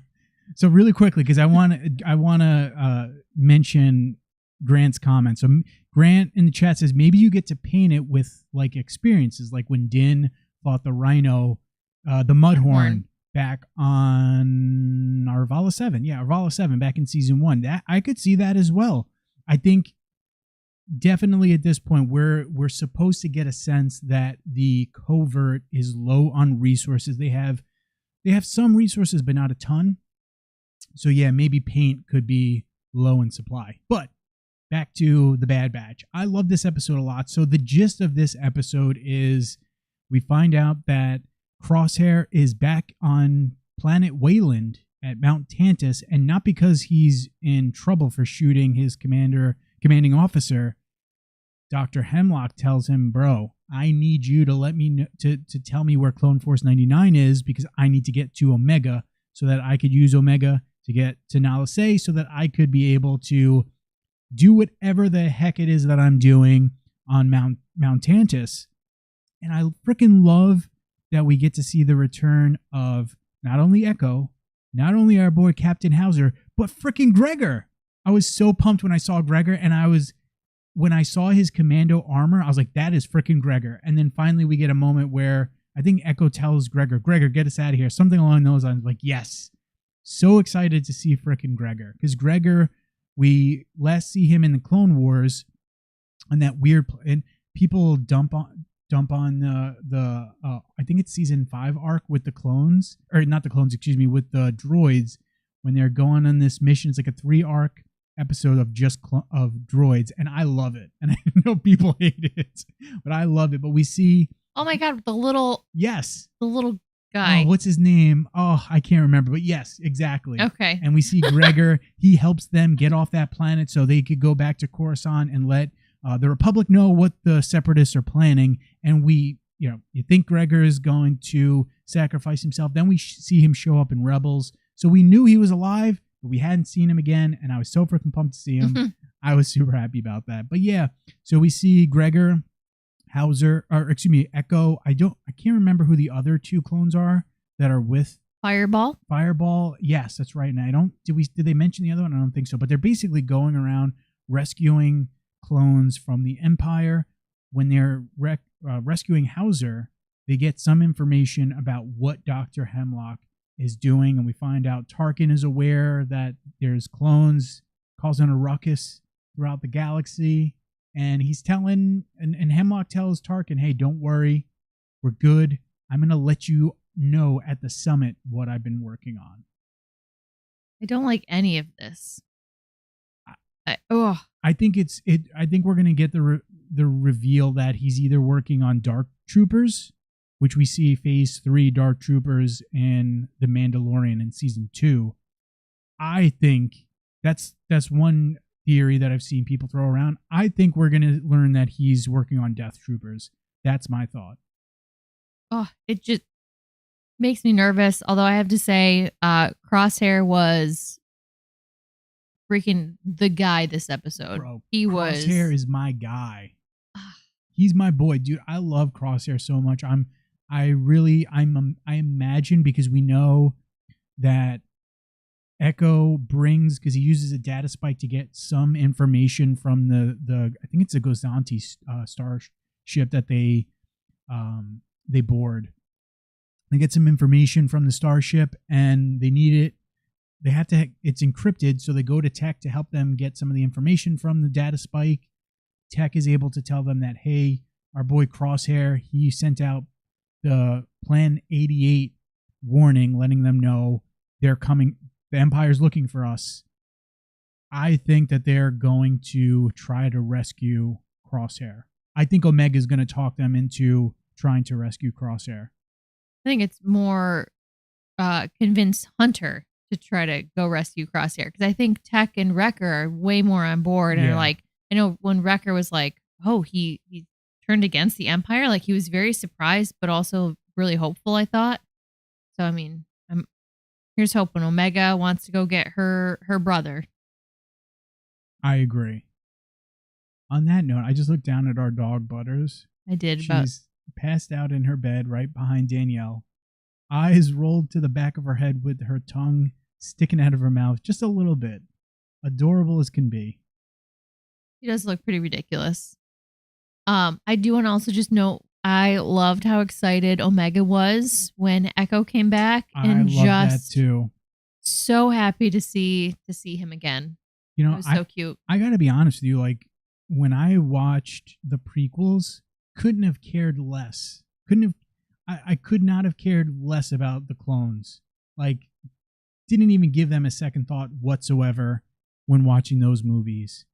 So really quickly, because I want to mention Grant's comment. So Grant in the chat says maybe you get to paint it with like experiences, like when Din fought the Rhino, the Mudhorn back on Arvala 7. Yeah, Arvala 7 back in season 1. That I could see that as well. I think definitely at this point we're supposed to get a sense that the covert is low on resources. They have some resources, but not a ton. So yeah, maybe paint could be low in supply. But back to the Bad Batch. I love this episode a lot. So the gist of this episode is we find out that Crosshair is back on planet Wayland at Mount Tantus, and not because he's in trouble for shooting his commanding officer. Dr. Hemlock tells him, bro, I need you to let me to tell me where Clone Force 99 is, because I need to get to Omega so that I could use Omega to get to Nala Se, so that I could be able to do whatever the heck it is that I'm doing on Mount Tantus. And I freaking love that we get to see the return of not only Echo, not only our boy Captain Hauser, but freaking Gregor. I was so pumped when I saw Gregor, and when I saw his commando armor, I was like, that is freaking Gregor. And then finally we get a moment where I think Echo tells Gregor, get us out of here. Something along those lines. Like, yes. So excited to see freaking Gregor. Because Gregor, we last see him in the Clone Wars on that weird, and people dump on the I think it's season 5 arc with the clones, or not the clones, excuse me, with the droids, when they're going on this mission. It's like a 3 arc episode of just of droids, and I love it. And I know people hate it, but I love it. But we see,
oh my god, the little guy.
Oh, what's his name? Oh, I can't remember. But yes, exactly.
Okay.
And we see Gregor. He helps them get off that planet so they could go back to Coruscant and let the Republic know what the Separatists are planning. And we, you think Gregor is going to sacrifice himself. Then we see him show up in Rebels. So we knew he was alive, but we hadn't seen him again. And I was so freaking pumped to see him. I was super happy about that. But yeah, so we see Gregor, Hauser, or excuse me, Echo. I can't remember who the other 2 clones are that are with Fireball. Yes, that's right. And did they mention the other one? I don't think so. But they're basically going around rescuing clones from the Empire. When they're rescuing Hauser, they get some information about what Dr. Hemlock is doing, and we find out Tarkin is aware that there's clones causing a ruckus throughout the galaxy. And he's telling, and Hemlock tells Tarkin, hey, don't worry, we're good. I'm going to let you know at the summit what I've been working on.
I don't like any of this.
I think I think we're going to get the reveal that he's either working on Dark Troopers, which we see Phase 3 Dark Troopers in The Mandalorian in Season 2. I think that's one theory that I've seen people throw around. I think we're going to learn that he's working on Death Troopers. That's my thought.
Oh, it just makes me nervous. Although I have to say, Crosshair was freaking the guy this episode.
Bro, Crosshair is my guy. He's my boy, dude. I love Crosshair so much. I imagine, because we know that Echo brings, because he uses a data spike to get some information from the I think it's a Gozanti starship that they board. They get some information from the starship, and they need it. They have to. It's encrypted, so they go to Tech to help them get some of the information from the data spike. Tech is able to tell them that, hey, our boy Crosshair, he sent out the Plan 88 warning, letting them know they're coming. The Empire's looking for us. I think that they're going to try to rescue Crosshair. I think Omega is going to talk them into trying to rescue Crosshair.
I think it's more convince Hunter to try to go rescue Crosshair, because I think Tech and Wrecker are way more on board and are like, I know when Wrecker was like, oh, he turned against the Empire, like he was very surprised, but also really hopeful, I thought. So, I mean, here's hoping Omega wants to go get her brother.
I agree. On that note, I just looked down at our dog Butters.
I did.
She's passed out in her bed right behind Danielle. Eyes rolled to the back of her head with her tongue sticking out of her mouth just a little bit. Adorable as can be.
She does look pretty ridiculous. I do want to also just note, I loved how excited Omega was when Echo came back, and
I love that too.
So happy to see him again.
You know,
it was so cute.
I got to be honest with you, like when I watched the prequels, couldn't have cared less. I could not have cared less about the clones. Like, didn't even give them a second thought whatsoever when watching those movies.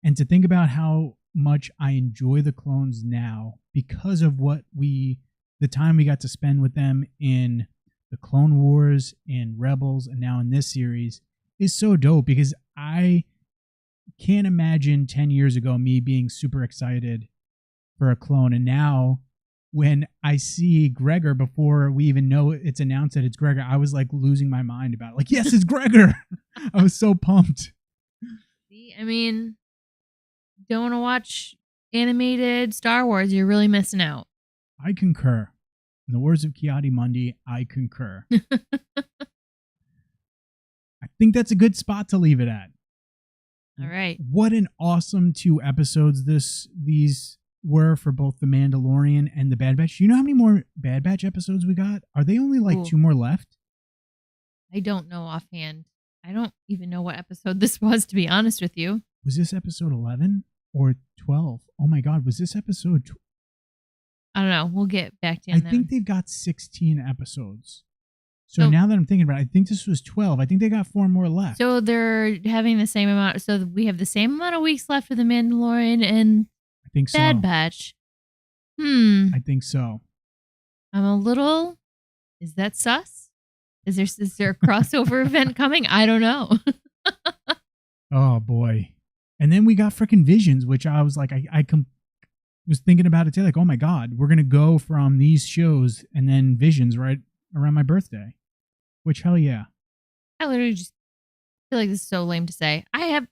And to think about how much I enjoy the clones now because of the time we got to spend with them in the Clone Wars and Rebels and now in this series is so dope, because I can't imagine 10 years ago me being super excited for a clone, and now when I see Gregor before we even know it's announced that it's Gregor, I was like losing my mind about it. Like, yes, it's Gregor. I was so pumped.
See, I mean, don't want to watch animated Star Wars, you're really missing out.
I concur. In the words of Kiadi Mundi, I concur. I think that's a good spot to leave it at.
All right.
What an awesome 2 episodes these were for both The Mandalorian and The Bad Batch. Do you know how many more Bad Batch episodes we got? Are they only like 2 more left?
I don't know offhand. I don't even know what episode this was, to be honest with you.
Was this episode 11 or 12? Oh my God, was this episode...
I don't know. We'll get back to you on that.
I think they've got 16 episodes. So now that I'm thinking about it, I think this was 12. I think they got 4 more left.
So they're having the same amount. So we have the same amount of weeks left for The Mandalorian and
I think so.
Bad Batch.
I think so.
I'm a little... Is that sus? Is there a crossover event coming? I don't know.
Oh, boy. And then we got freaking Visions, which I was like, I was thinking about it today. Like, oh, my God, we're going to go from these shows and then Visions right around my birthday. Which, hell yeah.
I literally just feel like this is so lame to say. I'm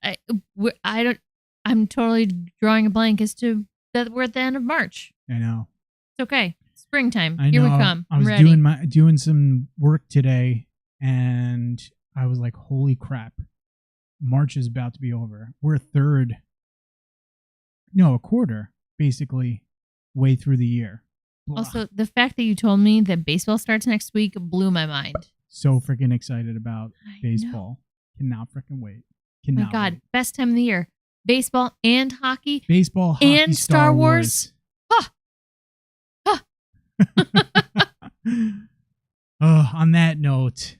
totally drawing a blank as to that we're at the end of March.
I know.
It's okay. Springtime.
I know.
Here we come.
I was
ready.
doing some work today, and I was like, holy crap. March is about to be over. We're a quarter, basically, way through the year. Blah.
Also, the fact that you told me that baseball starts next week blew my mind.
So freaking excited about baseball. Cannot freaking wait.
My God,
wait.
Best time of the year. Baseball and hockey.
Baseball, hockey,
and Star Wars.
On that note,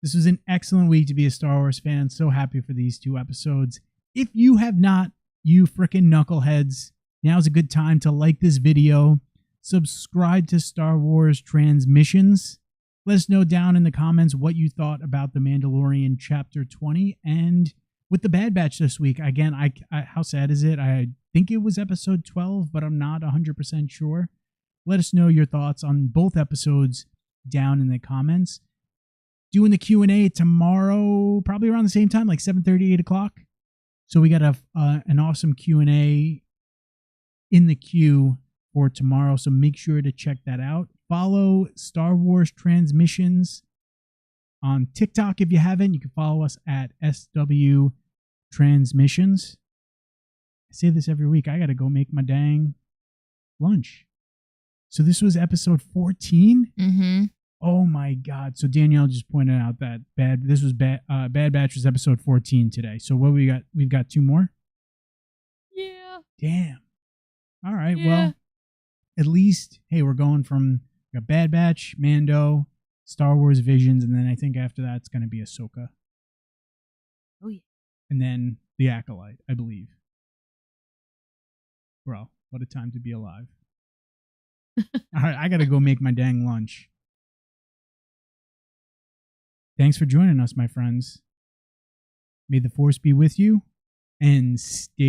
this was an excellent week to be a Star Wars fan. So happy for these 2 episodes. If you have not, you frickin' knuckleheads, now's a good time to like this video, subscribe to Star Wars Transmissions. Let us know down in the comments what you thought about The Mandalorian Chapter 20 and with The Bad Batch this week. Again, I how sad is it? I think it was episode 12, but I'm not 100% sure. Let us know your thoughts on both episodes down in the comments. Doing the Q&A tomorrow, probably around the same time, like 7:30, 8 o'clock. So we got an awesome Q&A in the queue for tomorrow, so make sure to check that out. Follow Star Wars Transmissions on TikTok if you haven't. You can follow us at SW Transmissions. I say this every week. I got to go make my dang lunch. So this was episode 14?
Mm-hmm.
Oh my God. So Danielle just pointed out that Bad Batch was episode 14 today. So what we got? We've got 2 more?
Yeah.
Damn. All right.
Yeah.
Well, at least, hey, we're going from we got Bad Batch, Mando, Star Wars Visions, and then I think after that it's going to be Ahsoka.
Oh, yeah.
And then The Acolyte, I believe. Bro, what a time to be alive. All right, I got to go make my dang lunch. Thanks for joining us, my friends. May the Force be with you, and stay